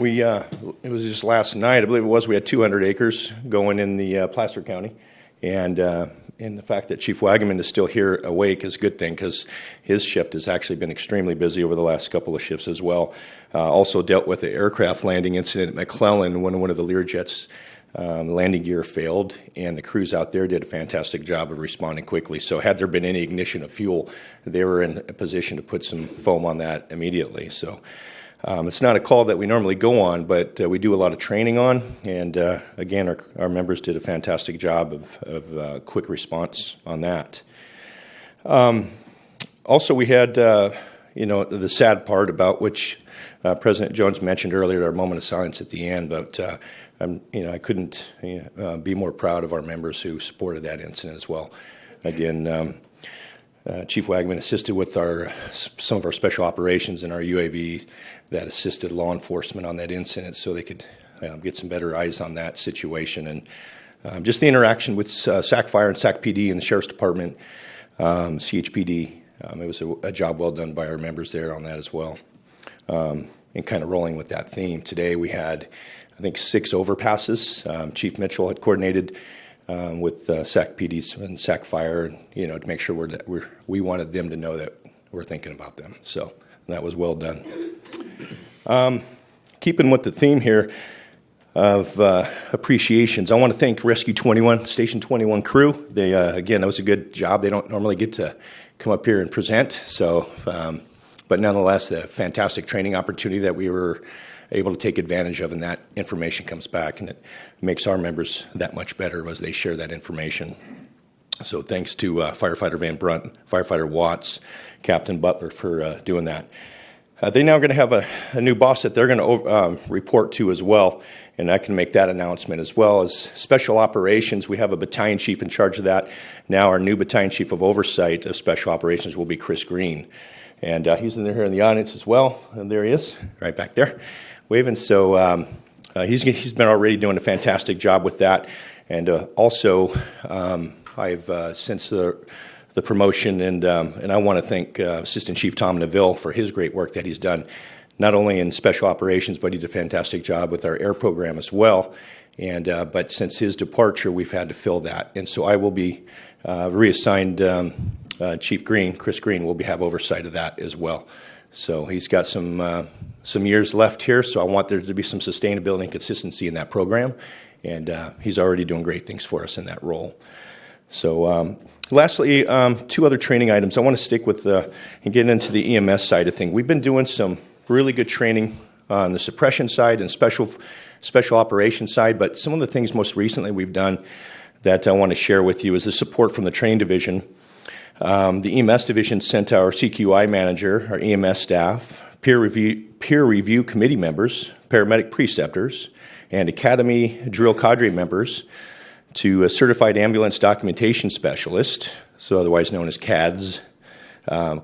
It was just last night, I believe it was, we had 200 acres going in the Placer County, and the fact that Chief Wagaman is still here awake is a good thing, because his shift has actually been extremely busy over the last couple of shifts as well. Also dealt with the aircraft landing incident at McClellan when one of the Learjets landing gear failed, and the crews out there did a fantastic job of responding quickly. So had there been any ignition of fuel, they were in a position to put some foam on that immediately. So it's not a call that we normally go on, but we do a lot of training on, and again, our members did a fantastic job of quick response on that. Also, we had the sad part about which President Jones mentioned earlier, our moment of silence at the end, but I couldn't be more proud of our members who supported that incident as well. Again, Chief Wagaman assisted with some of our special operations and our UAV that assisted law enforcement on that incident, so they could get some better eyes on that situation. And just the interaction with SAC Fire and SAC PD and the Sheriff's Department, CHPD, it was a job well done by our members there on that as well. And kind of rolling with that theme, today we had, I think, 6 overpasses. Chief Mitchell had coordinated with SAC PD and SAC Fire, to make sure we wanted them to know that we're thinking about them. So that was well done. Keeping with the theme here of appreciations, I want to thank Rescue 21, Station 21 crew. They again, that was a good job. They don't normally get to come up here and present, so but nonetheless, a fantastic training opportunity that we were able to take advantage of, and that information comes back, and it makes our members that much better as they share that information. So thanks to Firefighter Van Brunt, Firefighter Watts, Captain Butler for doing that. They're now going to have a new boss that they're going to report to as well, and I can make that announcement, as well as Special Operations. We have a battalion chief in charge of that. Now our new battalion chief of oversight of Special Operations will be Chris Green. And he's in there here in the audience as well. And there he is, right back there, waving. So he's been already doing a fantastic job with that. And also, I've since the promotion, and I want to thank Assistant Chief Thomna Ville for his great work that he's done, not only in special operations, but he did a fantastic job with our air program as well. And but since his departure, we've had to fill that. And so I will be reassigned. Chief Green, Chris Green, will have oversight of that as well. So he's got some years left here, so I want there to be some sustainability and consistency in that program, and he's already doing great things for us in that role. So lastly, 2 other training items. I want to stick with and get into the EMS side of things. We've been doing some really good training on the suppression side and special operations side, but some of the things most recently we've done that I want to share with you is the support from the training division. The EMS division sent our CQI manager, our EMS staff, peer review committee members, paramedic preceptors, and academy drill cadre members to a certified ambulance documentation specialist, so otherwise known as CADS,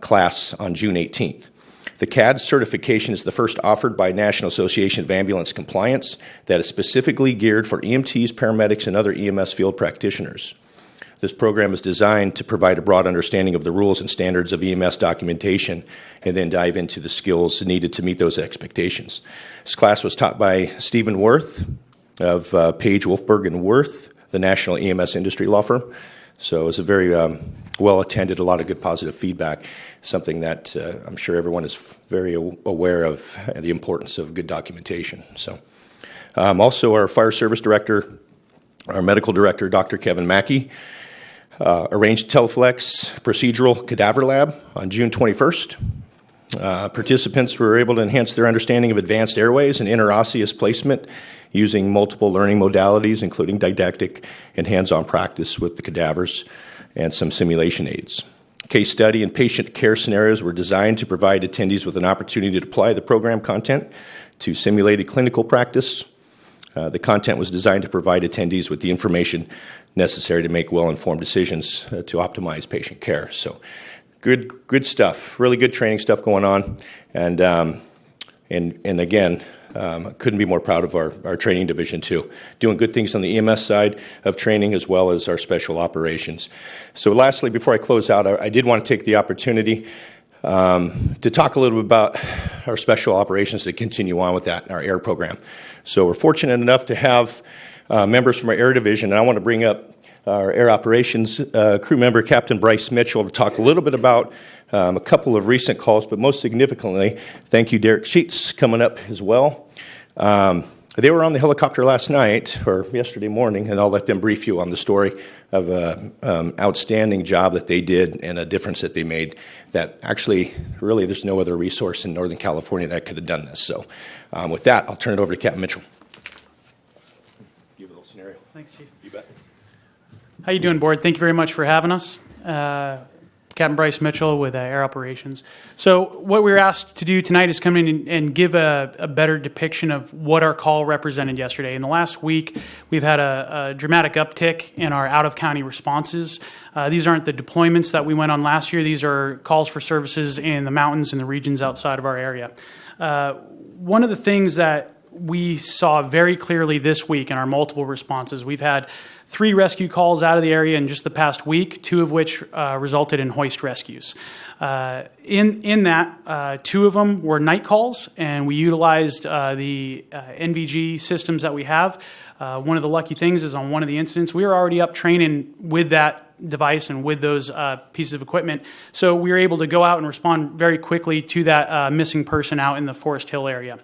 class on June 18th. The Cad Certification is the first offered by National Association of Ambulance Compliance that is specifically geared for EMTs, paramedics, and other EMS field practitioners. This program is designed to provide a broad understanding of the rules and standards of EMS documentation, and then dive into the skills needed to meet those expectations. This class was taught by Stephen Worth of Page, Wolfberg, and Worth, the national EMS industry law firm. So it was a very well attended, a lot of good positive feedback, something that I'm sure everyone is very aware of, the importance of good documentation. So also our fire service director, our medical director, Dr. Kevin Mackey, arranged Teleflex procedural cadaver lab on June 21st. Participants were able to enhance their understanding of advanced airways and interosseous placement using multiple learning modalities, including didactic and hands-on practice with the cadavers and some simulation aids. Case study and patient care scenarios were designed to provide attendees with an opportunity to apply the program content to simulated clinical practice. The content was designed to provide attendees with the information necessary to make well-informed decisions to optimize patient care. So, good stuff. Really good training stuff going on, and again, couldn't be more proud of our training division too. Doing good things on the EMS side of training as well as our special operations. So, lastly, before I close out, I did want to take the opportunity to talk a little bit about our special operations to continue on with that, our air program. So we're fortunate enough to have members from our air division, and I want to bring up our air operations crew member, Captain Bryce Mitchell, to talk a little bit about a couple of recent calls, but most significantly, thank you, Derek Sheets, coming up as well. They were on the helicopter last night, or yesterday morning, and I'll let them brief you on the story of an outstanding job that they did and a difference that they made that actually, really, there's no other resource in Northern California that could have done this. So with that, I'll turn it over to Captain Mitchell. Give a little scenario. Thanks, Chief. You bet. How you doing, board? Thank you very much for having us. Captain Bryce Mitchell with Air Operations. So what we were asked to do tonight is come in and give a better depiction of what our call represented yesterday. In the last week, we've had a dramatic uptick in our out-of-county responses. These aren't the deployments that we went on last year. These are calls for services in the mountains and the regions outside of our area. One of the things that we saw very clearly this week in our multiple responses, we've had 3 rescue calls out of the area in just the past week, 2 of which resulted in hoist rescues. In that, 2 of them were night calls, and we utilized the NVG systems that we have. One of the lucky things is on one of the incidents, we were already up training with that device and with those pieces of equipment. So we were able to go out and respond very quickly to that missing person out in the Forest Hill area.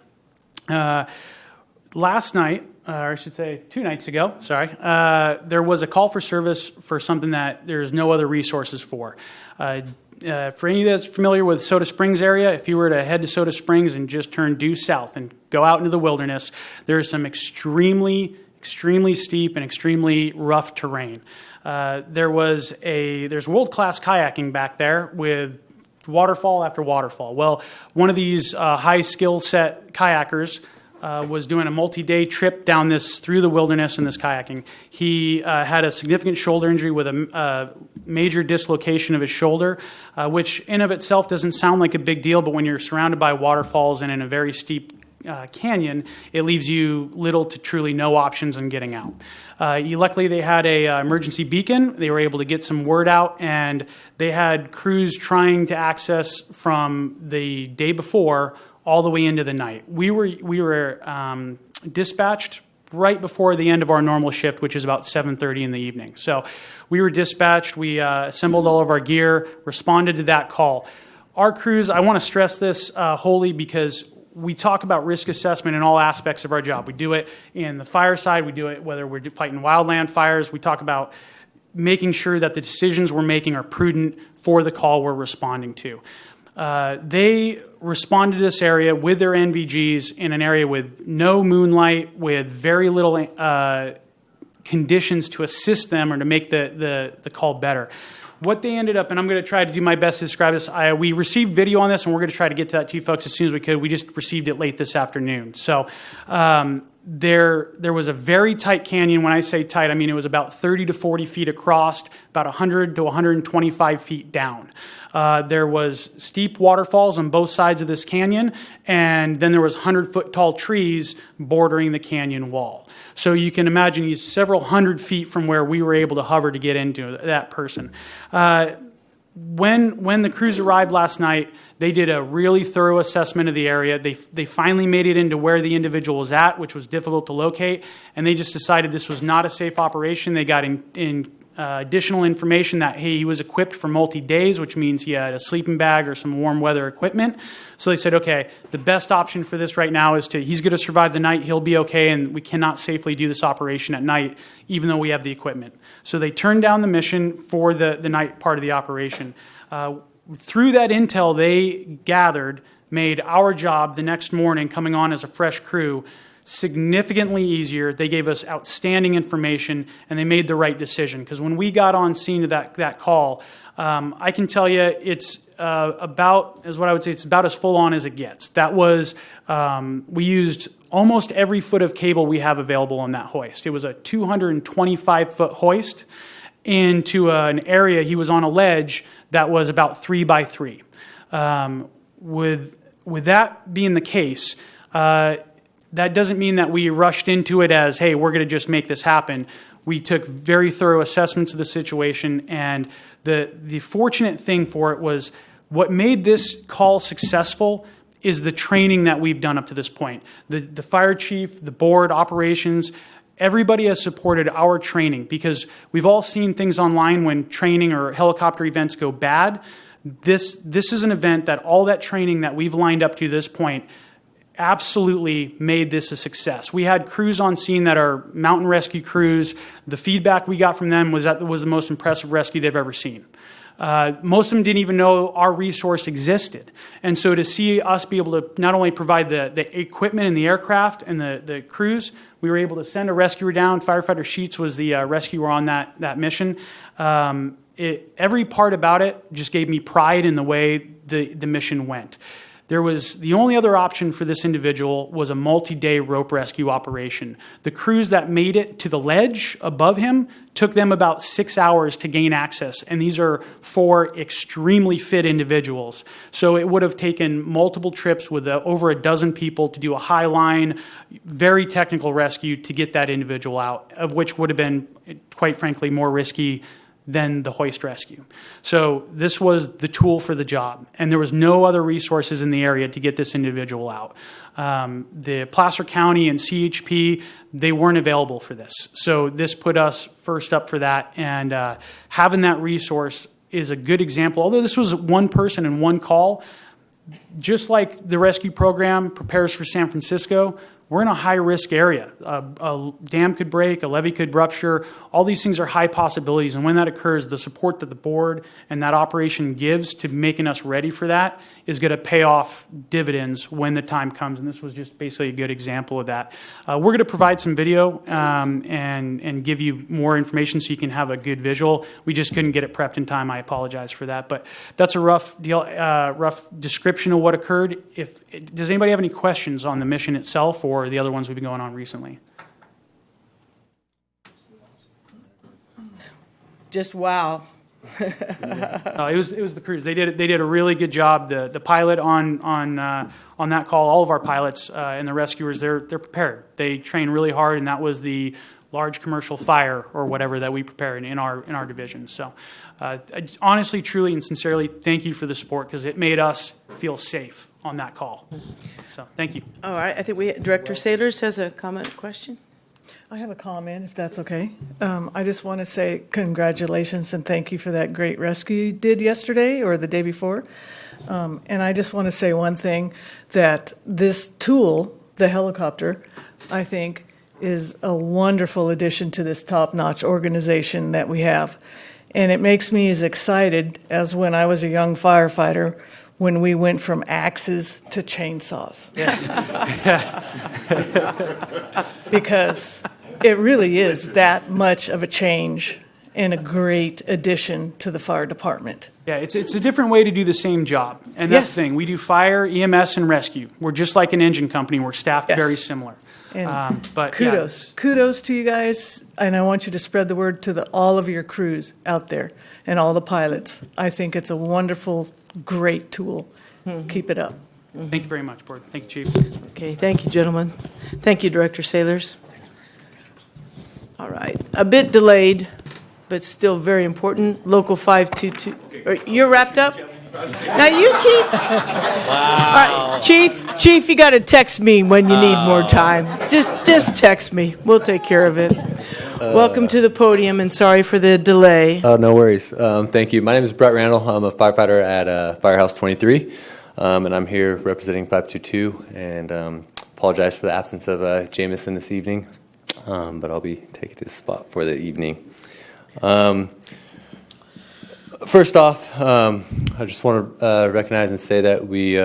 Last night, or I should say 2 nights ago, there was a call for service for something that there's no other resources for. For any that's familiar with Soda Springs area, if you were to head to Soda Springs and just turn due south and go out into the wilderness, there's some extremely steep and extremely rough terrain. There's world-class kayaking back there with waterfall after waterfall. Well, one of these high skill set kayakers was doing a multi-day trip down through the wilderness in this kayaking. He had a significant shoulder injury with a major dislocation of his shoulder, which in of itself doesn't sound like a big deal, but when you're surrounded by waterfalls and in a very steep canyon, it leaves you little to truly no options in getting out. Luckily, they had a emergency beacon. They were able to get some word out, and they had crews trying to access from the day before all the way into the night. We were dispatched right before the end of our normal shift, which is about 7:30 in the evening. So we were dispatched. We assembled all of our gear, responded to that call. Our crews, I want to stress this wholly because we talk about risk assessment in all aspects of our job. We do it in the fire side. We do it whether we're fighting wildland fires. We talk about making sure that the decisions we're making are prudent for the call we're responding to. They responded to this area with their NVGs in an area with no moonlight, with very little conditions to assist them or to make the call better. What they ended up, and I'm going to try to do my best to describe this, we received video on this, and we're going to try to get to that to you folks as soon as we could. We just received it late this afternoon. So there was a very tight canyon. When I say tight, I mean it was about 30 to 40 feet across, about 100 to 125 feet down. There was steep waterfalls on both sides of this canyon, and then there was 100-foot tall trees bordering the canyon wall. So you can imagine he's several hundred feet from where we were able to hover to get into that person. When the crews arrived last night, they did a really thorough assessment of the area. They finally made it into where the individual was at, which was difficult to locate, and they just decided this was not a safe operation. They got in additional information that, hey, he was equipped for multi-days, which means he had a sleeping bag or some warm weather equipment. So they said, okay, the best option for this right now is he's going to survive the night, he'll be okay, and we cannot safely do this operation at night, even though we have the equipment. So they turned down the mission for the night part of the operation. through that intel they gathered, made our job the next morning coming on as a fresh crew significantly easier. They gave us outstanding information, and they made the right decision. Because when we got on scene to that call, I can tell you it's about as full on as it gets. That was, we used almost every foot of cable we have available on that hoist. It was a 225-foot hoist into an area. He was on a ledge that was about 3 by 3. With that being the case, that doesn't mean that we rushed into it as, hey, we're going to just make this happen. We took very thorough assessments of the situation, and the fortunate thing for it was what made this call successful is the training that we've done up to this point. The fire chief, the board, operations, everybody has supported our training, because we've all seen things online when training or helicopter events go bad. This is an event that all that training that we've lined up to this point absolutely made this a success. We had crews on scene that are mountain rescue crews. The feedback we got from them was that it was the most impressive rescue they've ever seen. Most of them didn't even know our resource existed. And so to see us be able to not only provide the equipment and the aircraft and the crews, we were able to send a rescuer down. Firefighter Sheets was the rescuer on that mission. Every part about it just gave me pride in the way the mission went. The only other option for this individual was a multi-day rope rescue operation. The crews that made it to the ledge above him took them about 6 hours to gain access, and these are 4 extremely fit individuals. So it would have taken multiple trips with over a dozen people to do a high line, very technical rescue to get that individual out, of which would have been, quite frankly, more risky than the hoist rescue. So this was the tool for the job, and there was no other resources in the area to get this individual out. The Placer County and CHP, they weren't available for this. So this put us first up for that, and having that resource is a good example. Although this was one person and one call, just like the rescue program prepares for San Francisco, we're in a high-risk area. A dam could break, a levee could rupture. All these things are high possibilities, and when that occurs, the support that the board and that operation gives to making us ready for that is going to pay off dividends when the time comes, and this was just basically a good example of that. We're going to provide some video and give you more information so you can have a good visual. We just couldn't get it prepped in time. I apologize for that, but that's a rough description of what occurred. Does anybody have any questions on the mission itself or the other ones we've been going on recently? Just wow. It was the crews. They did a really good job. The pilot on that call, all of our pilots and the rescuers, they're prepared. They train really hard, and that was the large commercial fire or whatever that we prepared in our division. So, honestly, truly, and sincerely, thank you for the support, because it made us feel safe on that call. So, thank you. All right. I think Director Sailors has a comment, question. I have a comment, if that's okay. I just want to say congratulations and thank you for that great rescue you did yesterday or the day before. And I just want to say one thing, that this tool, the helicopter, I think is a wonderful addition to this top-notch organization that we have. And it makes me as excited as when I was a young firefighter when we went from axes to chainsaws. Because it really is that much of a change and a great addition to the fire department. Yeah, it's a different way to do the same job. And that's the thing. We do fire, EMS, and rescue. We're just like an engine company. We're staffed very similar. And but kudos to you guys, and I want you to spread the word to all of your crews out there and all the pilots. I think it's a wonderful, great tool. Keep it up. Thank you very much, Board. Thank you, Chief. Okay, thank you, gentlemen. Thank you, Director Sailors. All right, a bit delayed, but still very important. Local 522. You're wrapped up? Now you keep. Wow. All right, Chief, you got to text me when you need more time. Just text me. We'll take care of it. Welcome to the podium, and sorry for the delay. Oh, no worries. Thank you. My name is Brett Randall. I'm a firefighter at Firehouse 23, and I'm here representing 522, and apologize for the absence of Jameson this evening, but I'll be taking his spot for the evening. First off, I just want to recognize and say that we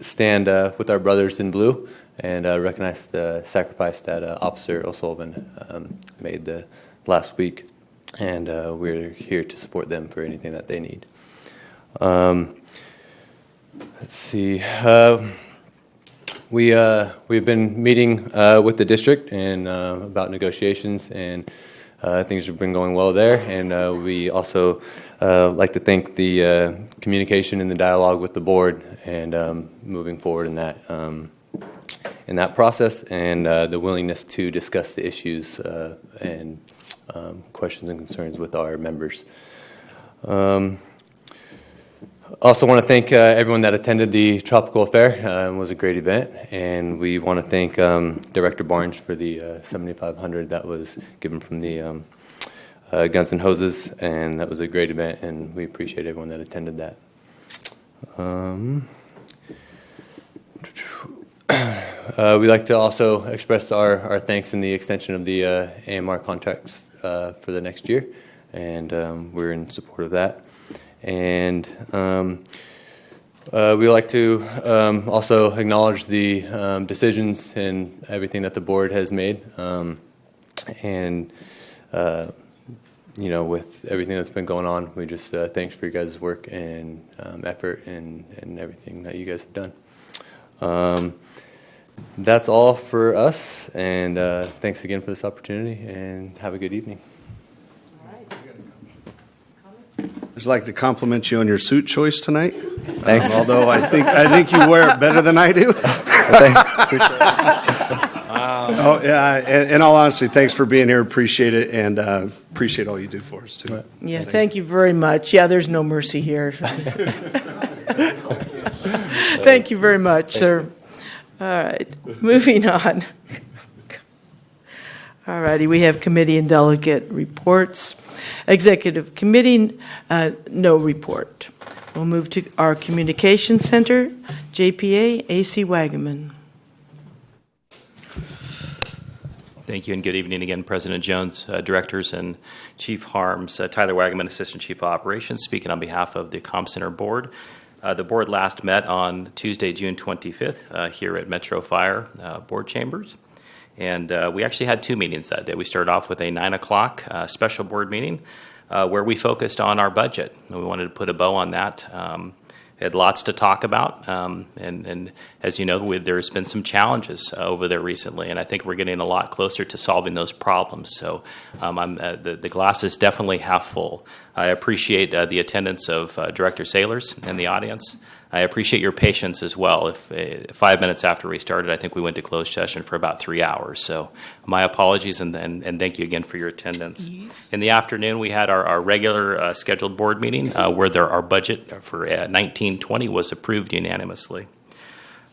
stand with our brothers in blue and recognize the sacrifice that Officer O'Sullivan made the last week, and we're here to support them for anything that they need. Let's see. We've been meeting with the district and about negotiations, and things have been going well there. And we also like to thank the communication and the dialogue with the board and moving forward in that process, and the willingness to discuss the issues and questions and concerns with our members. Also want to thank everyone that attended the Tropical Affair. It was a great event, and we want to thank Director Barnes for the $7,500 that was given from the Guns and Hoses, and that was a great event, and we appreciate everyone that attended that. We'd like to also express our thanks in the extension of the AMR contracts for the next year, and we're in support of that. And we like to also acknowledge the decisions and everything that the board has made, and with everything that's been going on, we just thanks for your guys' work and effort and everything that you guys have done. That's all for us, and thanks again for this opportunity, and have a good evening. I'd like to compliment you on your suit choice tonight. Thanks. Although I think you wear it better than I do. Thanks. Appreciate it. Oh yeah. In all honesty, thanks for being here. Appreciate it, and appreciate all you do for us too. Yeah, thank you very much. Yeah, there's no mercy here. Thank you very much, sir. All right, moving on. All righty, we have committee and delegate reports. Executive Committee, no report. We'll move to our Communication Center, JPA, A.C. Wagaman. Thank you, and good evening again, President Jones, directors, and Chief Harms. Tyler Wagaman, Assistant Chief of Operations, speaking on behalf of the Comm Center Board. The board last met on Tuesday, June 25th, here at Metro Fire Board Chambers. And we actually had two meetings that day. We started off with a 9 o'clock special board meeting where we focused on our budget. And we wanted to put a bow on that. We had lots to talk about. And as you know, there's been some challenges over there recently. And I think we're getting a lot closer to solving those problems. So the glass is definitely half full. I appreciate the attendance of Director Sailors and the audience. I appreciate your patience as well. If 5 minutes after we started, I think we went to closed session for about 3 hours. So my apologies, and thank you again for your attendance. Yes. In the afternoon, we had our regular scheduled board meeting where our budget for 1920 was approved unanimously.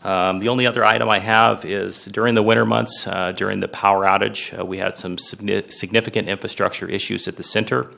The only other item I have is during the winter months, during the power outage, we had some significant infrastructure issues at the center.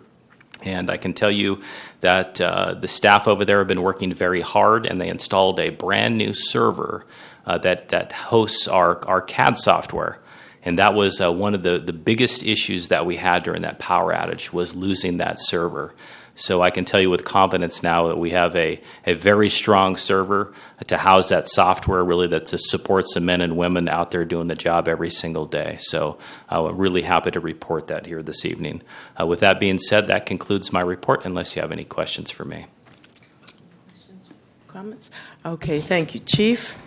And I can tell you that the staff over there have been working very hard, and they installed a brand new server that hosts our CAD software. And that was one of the biggest issues that we had during that power outage, was losing that server. So I can tell you with confidence now that we have a very strong server to house that software, really, that supports the men and women out there doing the job every single day. So I'm really happy to report that here this evening. With that being said, that concludes my report, unless you have any questions for me. Comments? Okay, thank you, Chief.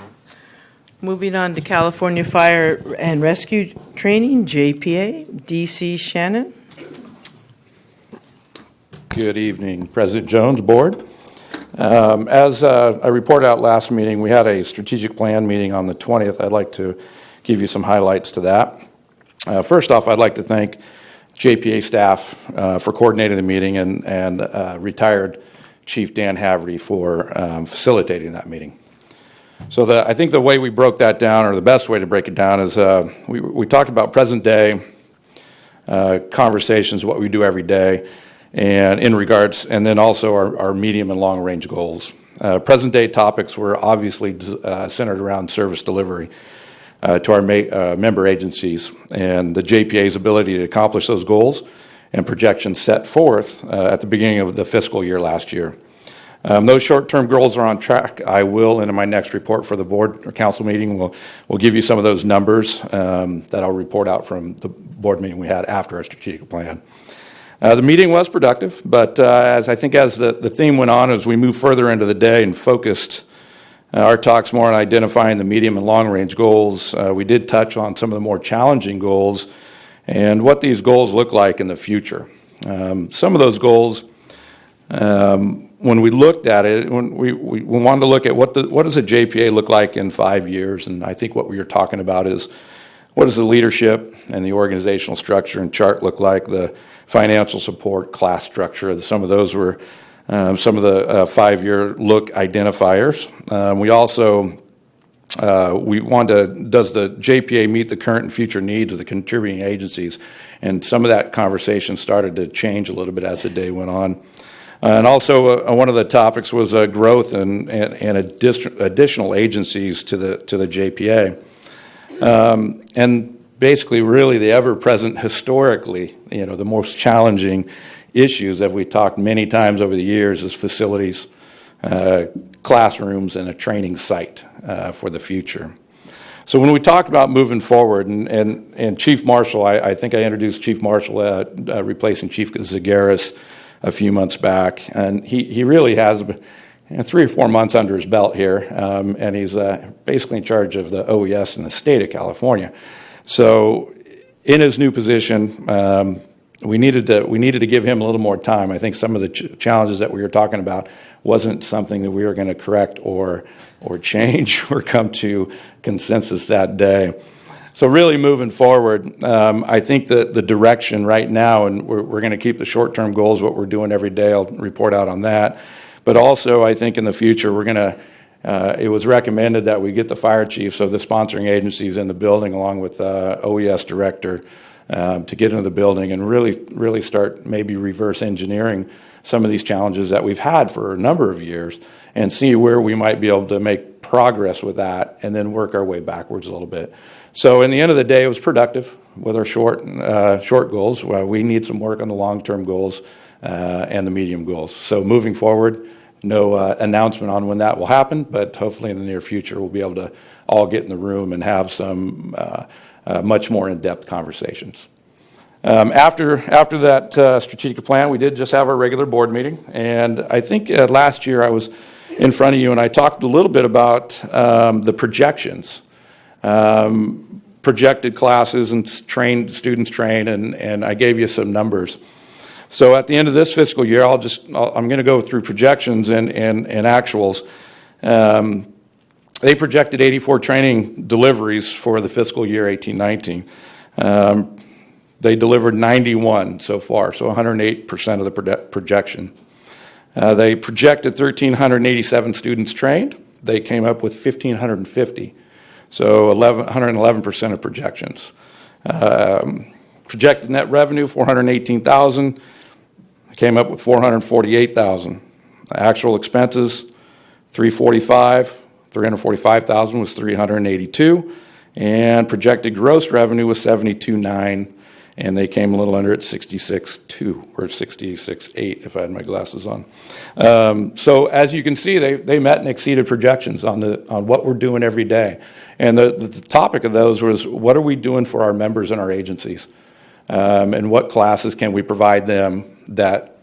Moving on to California Fire and Rescue Training, JPA, DC Shannon. Good evening, President Jones, Board. As I reported out last meeting, we had a strategic plan meeting on the 20th. I'd like to give you some highlights to that. First off, I'd like to thank JPA staff for coordinating the meeting, and retired Chief Dan Haverty for facilitating that meeting. So I think the way we broke that down, or the best way to break it down, is we talked about present day conversations, what we do every day, and in regards, and then also our medium and long range goals. Present day topics were obviously centered around service delivery to our member agencies, and the JPA's ability to accomplish those goals, and projections set forth at the beginning of the fiscal year last year. Those short-term goals are on track. I will, in my next report for the board or council meeting, we'll give you some of those numbers that I'll report out from the board meeting we had after our strategic plan. The meeting was productive, but as the theme went on, as we moved further into the day and focused our talks more on identifying the medium and long-range goals, we did touch on some of the more challenging goals and what these goals look like in the future. Some of those goals, when we looked at it, when we wanted to look at what does a JPA look like in 5 years, and I think what we were talking about is what does the leadership and the organizational structure and chart look like, the financial support, class structure. Some of those were some of the 5-year look identifiers. We also we wanted to, does the JPA meet the current and future needs of the contributing agencies? And some of that conversation started to change a little bit as the day went on. And also, one of the topics was growth and additional agencies to the JPA. And basically, really, the ever-present, historically, the most challenging issues that we've talked many times over the years is facilities, classrooms, and a training site for the future. So when we talked about moving forward, and Chief Marshal, I think I introduced Chief Marshal replacing Chief Zagaris a few months back, and he really has 3 or 4 months under his belt here, and he's basically in charge of the OES in the state of California. So in his new position, we needed to give him a little more time. I think some of the challenges that we were talking about wasn't something that we were going to correct or change or come to consensus that day. So really moving forward, I think that the direction right now, and we're going to keep the short-term goals, what we're doing every day. I'll report out on that. But also, I think in the future, we're going to, it was recommended that we get the fire chiefs of the sponsoring agencies in the building along with OES director to get into the building and really start maybe reverse engineering some of these challenges that we've had for a number of years and see where we might be able to make progress with that and then work our way backwards a little bit. So in the end of the day, it was productive with our short goals. We need some work on the long-term goals and the medium goals. So moving forward, no announcement on when that will happen, but hopefully in the near future we'll be able to all get in the room and have some much more in-depth conversations. After that strategic plan, we did just have our regular board meeting, and I think last year I was in front of you and I talked a little bit about the projections. Projected classes and students trained, and I gave you some numbers. So at the end of this fiscal year, I'm going to go through projections and actuals. They projected 84 training deliveries for the fiscal year 18-19. They delivered 91 so far, so 108% of the projection. They projected 1,387 students trained. They came up with 1,550. So 111% of projections. Projected net revenue, $418,000. Came up with $448,000. Actual expenses, $345,000. $345,000 was $382,000, and projected gross revenue was $72,900, and they came a little under at $66,200 or $66,800 if I had my glasses on. So as you can see, they met and exceeded projections on what we're doing every day. And the topic of those was, what are we doing for our members and our agencies? And what classes can we provide them? That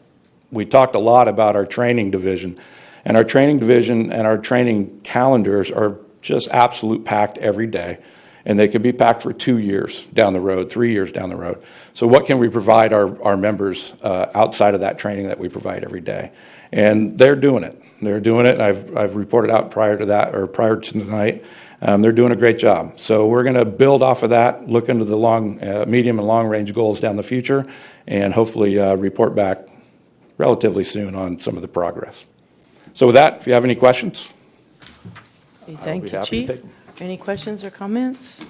we talked a lot about our training division. And our training division and our training calendars are just absolute packed every day. And they could be packed for 2 years down the road, 3 years down the road. So what can we provide our members outside of that training that we provide every day? And they're doing it. They're doing it. I've reported out prior to tonight. They're doing a great job. So we're going to build off of that, look into the medium and long range goals down the future, and hopefully report back relatively soon on some of the progress. So with that, if you have any questions. Thank you, Chief. Any questions or comments?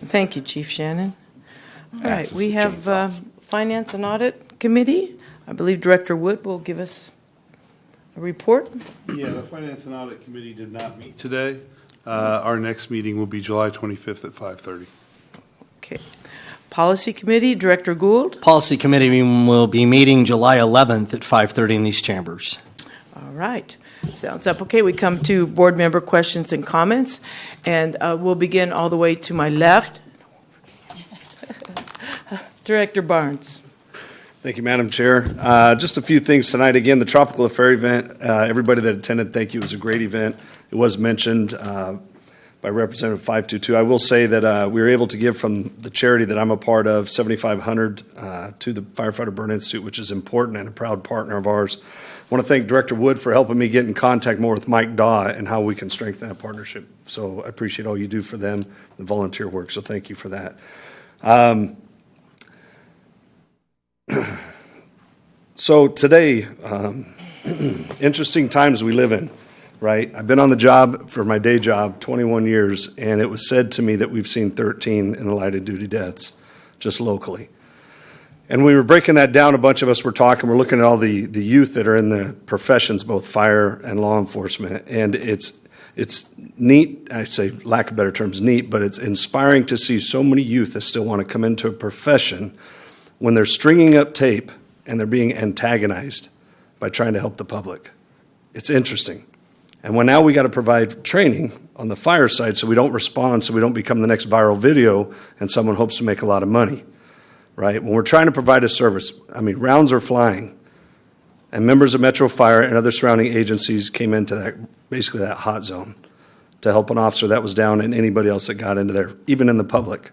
Thank you, Chief Shannon. All right, we have Finance and Audit Committee. I believe Director Wood will give us a report. Yeah, the Finance and Audit Committee did not meet today. Our next meeting will be July 25th at 5:30. Okay. Policy Committee, Director Gould. Policy Committee will be meeting July 11th at 5:30 in these chambers. All right. Sounds up. Okay, we come to board member questions and comments, and we'll begin all the way to my left. Director Barnes. Thank you, Madam Chair. Just a few things tonight. Again, the Tropical Affair event, everybody that attended, thank you. It was a great event. It was mentioned by Representative 522. I will say that we were able to give from the charity that I'm a part of, $7,500 to the Firefighter Burn Institute, which is important and a proud partner of ours. I want to thank Director Wood for helping me get in contact more with Mike Daw and how we can strengthen that partnership. So I appreciate all you do for them, the volunteer work, so thank you for that. So today, interesting times we live in, right? I've been on the job for my day job 21 years, and it was said to me that we've seen 13 in the light of duty deaths just locally. And when we were breaking that down, a bunch of us were talking, we're looking at all the youth that are in the professions, both fire and law enforcement, and it's neat, I'd say, lack of better terms, neat, but it's inspiring to see so many youth that still want to come into a profession when they're stringing up tape and they're being antagonized by trying to help the public. It's interesting. And when now we got to provide training on the fire side so we don't respond, so we don't become the next viral video and someone hopes to make a lot of money, right? When we're trying to provide a service, I mean, rounds are flying. And members of Metro Fire and other surrounding agencies came into that, basically that hot zone to help an officer that was down and anybody else that got into there, even in the public.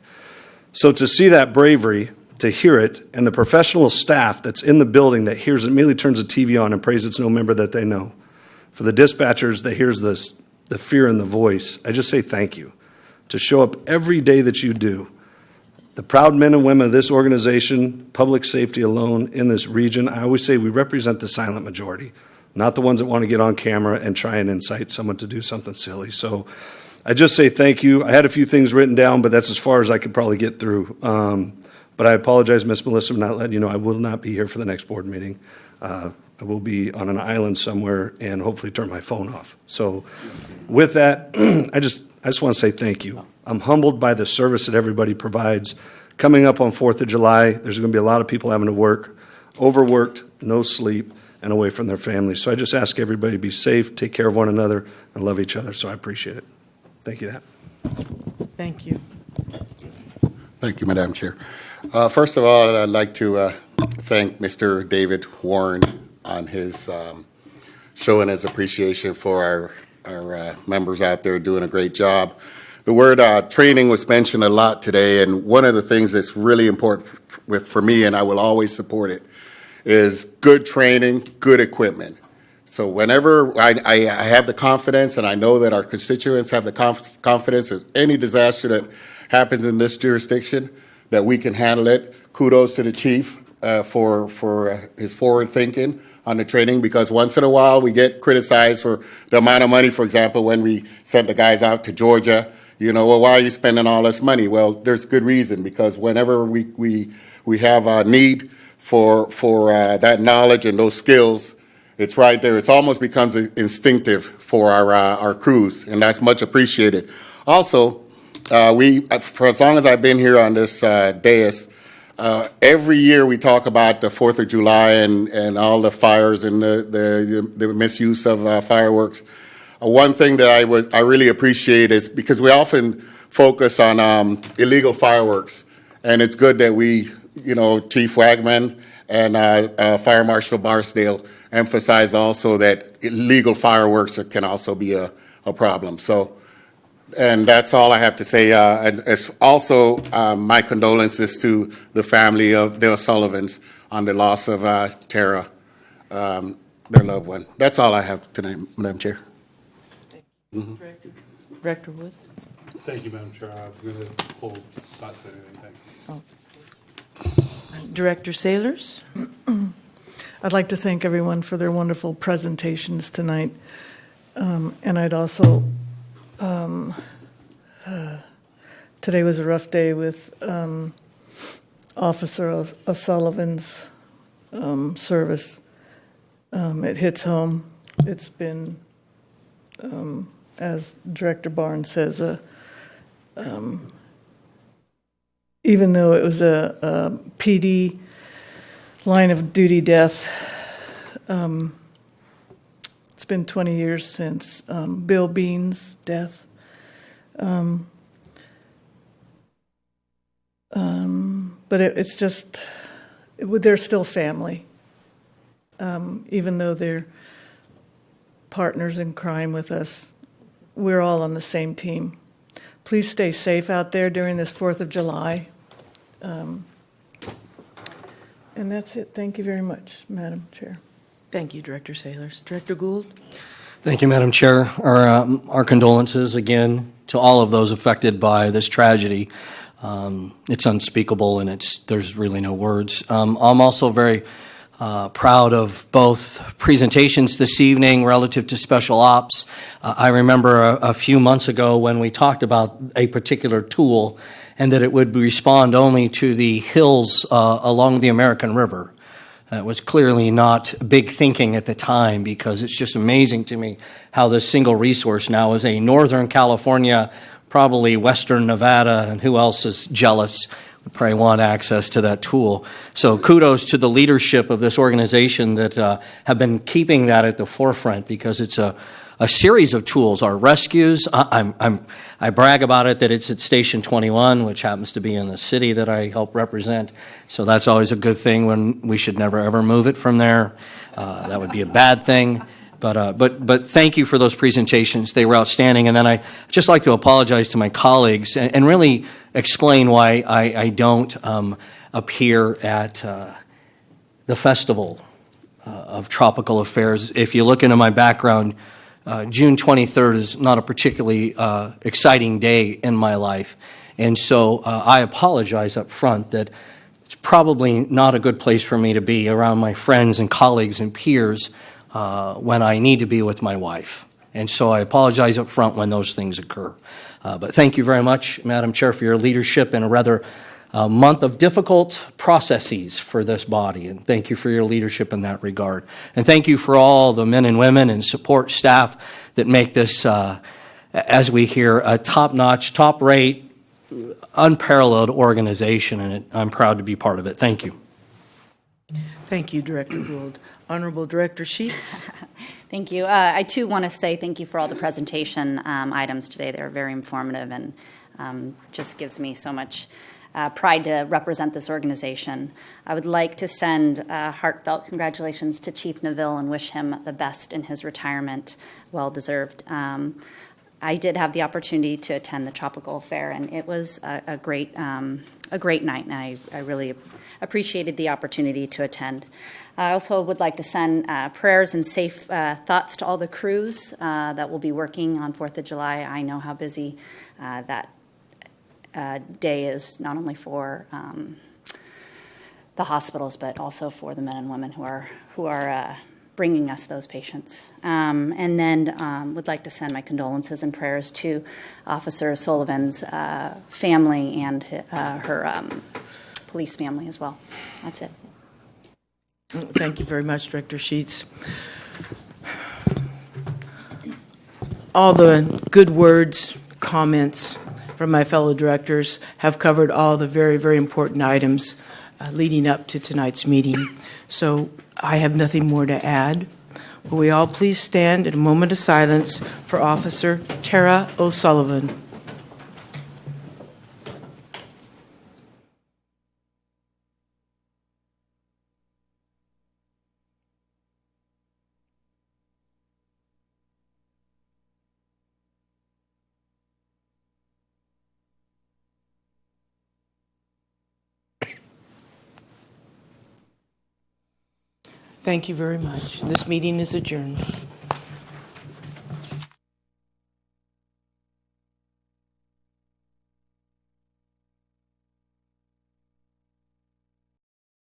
So to see that bravery, to hear it, and the professional staff that's in the building that hears it, immediately turns the TV on and prays it's no member that they know. For the dispatchers that hears this, the fear in the voice, I just say thank you. To show up every day that you do. The proud men and women of this organization, public safety alone in this region, I always say we represent the silent majority, not the ones that want to get on camera and try and incite someone to do something silly. So I just say thank you. I had a few things written down, but that's as far as I could probably get through. But I apologize, Ms. Melissa, for not letting you know I will not be here for the next board meeting. I will be on an island somewhere and hopefully turn my phone off. So with that, I just want to say thank you. I'm humbled by the service that everybody provides. Coming up on 4th of July, there's going to be a lot of people having to work, overworked, no sleep, and away from their families. So I just ask everybody to be safe, take care of one another, and love each other. So I appreciate it. Thank you. Thank you. Thank you, Madam Chair. First of all, I'd like to thank Mr. David Warren on his showing his appreciation for our members out there doing a great job. The word training was mentioned a lot today, and one of the things that's really important for me, and I will always support it, is good training, good equipment. So whenever I have the confidence, and I know that our constituents have the confidence of any disaster that happens in this jurisdiction, that we can handle it. Kudos to the chief for his forward thinking on the training, because once in a while we get criticized for the amount of money. For example, when we sent the guys out to Georgia, well, why are you spending all this money? Well, there's good reason, because whenever we have a need for that knowledge and those skills, it's right there. It almost becomes instinctive for our crews, and that's much appreciated. Also, for as long as I've been here on this dais, every year we talk about the 4th of July and all the fires and the misuse of fireworks. One thing that I really appreciate is because we often focus on illegal fireworks, and it's good that we, Chief Wagman and Fire Marshal Barksdale emphasize also that illegal fireworks can also be a problem. So. And that's all I have to say. And also, my condolences to the family of the O'Sullivans on the loss of Tara, their loved one. That's all I have tonight, Madam Chair. Mm-hmm. Director Wood. Thank you, Madam Chair. I'm going to hold not saying anything. Oh. Director Sailors. I'd like to thank everyone for their wonderful presentations tonight. And I'd also... today was a rough day with Officer O'Sullivan's service. It hits home. It's been, as Director Barnes says, even though it was a PD line of duty death, it's been 20 years since Bill Bean's death. But it's just, they're still family, even though they're partners in crime with us. We're all on the same team. Please stay safe out there during this 4th of July. And that's it. Thank you very much, Madam Chair. Thank you, Director Sailors. Director Gould? Thank you, Madam Chair. Our condolences again to all of those affected by this tragedy. It's unspeakable, and there's really no words. I'm also very proud of both presentations this evening relative to special ops. I remember a few months ago when we talked about a particular tool and that it would respond only to the hills along the American River. It was clearly not big thinking at the time, because it's just amazing to me how this single resource now is a Northern California, probably Western Nevada, and who else is jealous would probably want access to that tool. So kudos to the leadership of this organization that have been keeping that at the forefront, because it's a series of tools. Our rescues, I brag about it that it's at Station 21, which happens to be in the city that I help represent. So that's always a good thing, when we should never ever move it from there. That would be a bad thing. But thank you for those presentations. They were outstanding. And then I just like to apologize to my colleagues and really explain why I don't appear at the Festival of Tropical Affairs. If you look into my background, June 23rd is not a particularly exciting day in my life. And so I apologize up front that it's probably not a good place for me to be around my friends and colleagues and peers when I need to be with my wife. And so I apologize up front when those things occur. But thank you very much, Madam Chair, for your leadership in a rather month of difficult processes for this body. And thank you for your leadership in that regard. And thank you for all the men and women and support staff that make this, as we hear, a top-notch, top-rate, unparalleled organization. And I'm proud to be part of it. Thank you. Thank you, Director Gould. Honorable Director Sheets. Thank you. I, too, want to say thank you for all the presentation items today. They're very informative and just gives me so much pride to represent this organization. I would like to send heartfelt congratulations to Chief Neville and wish him the best in his retirement. Well deserved. I did have the opportunity to attend the Tropical Fair, and it was a great night, and I really appreciated the opportunity to attend. I also would like to send prayers and safe thoughts to all the crews that will be working on 4th of July. I know how busy that day is, not only for the hospitals, but also for the men and women who are bringing us those patients. And then would like to send my condolences and prayers to Officer Sullivan's family and her police family as well. That's it. Thank you very much, Director Sheets. All the good words, comments from my fellow directors have covered all the very, very important items leading up to tonight's meeting. So I have nothing more to add. Will we all please stand in a moment of silence for Officer Tara O'Sullivan. Thank you very much. This meeting is adjourned.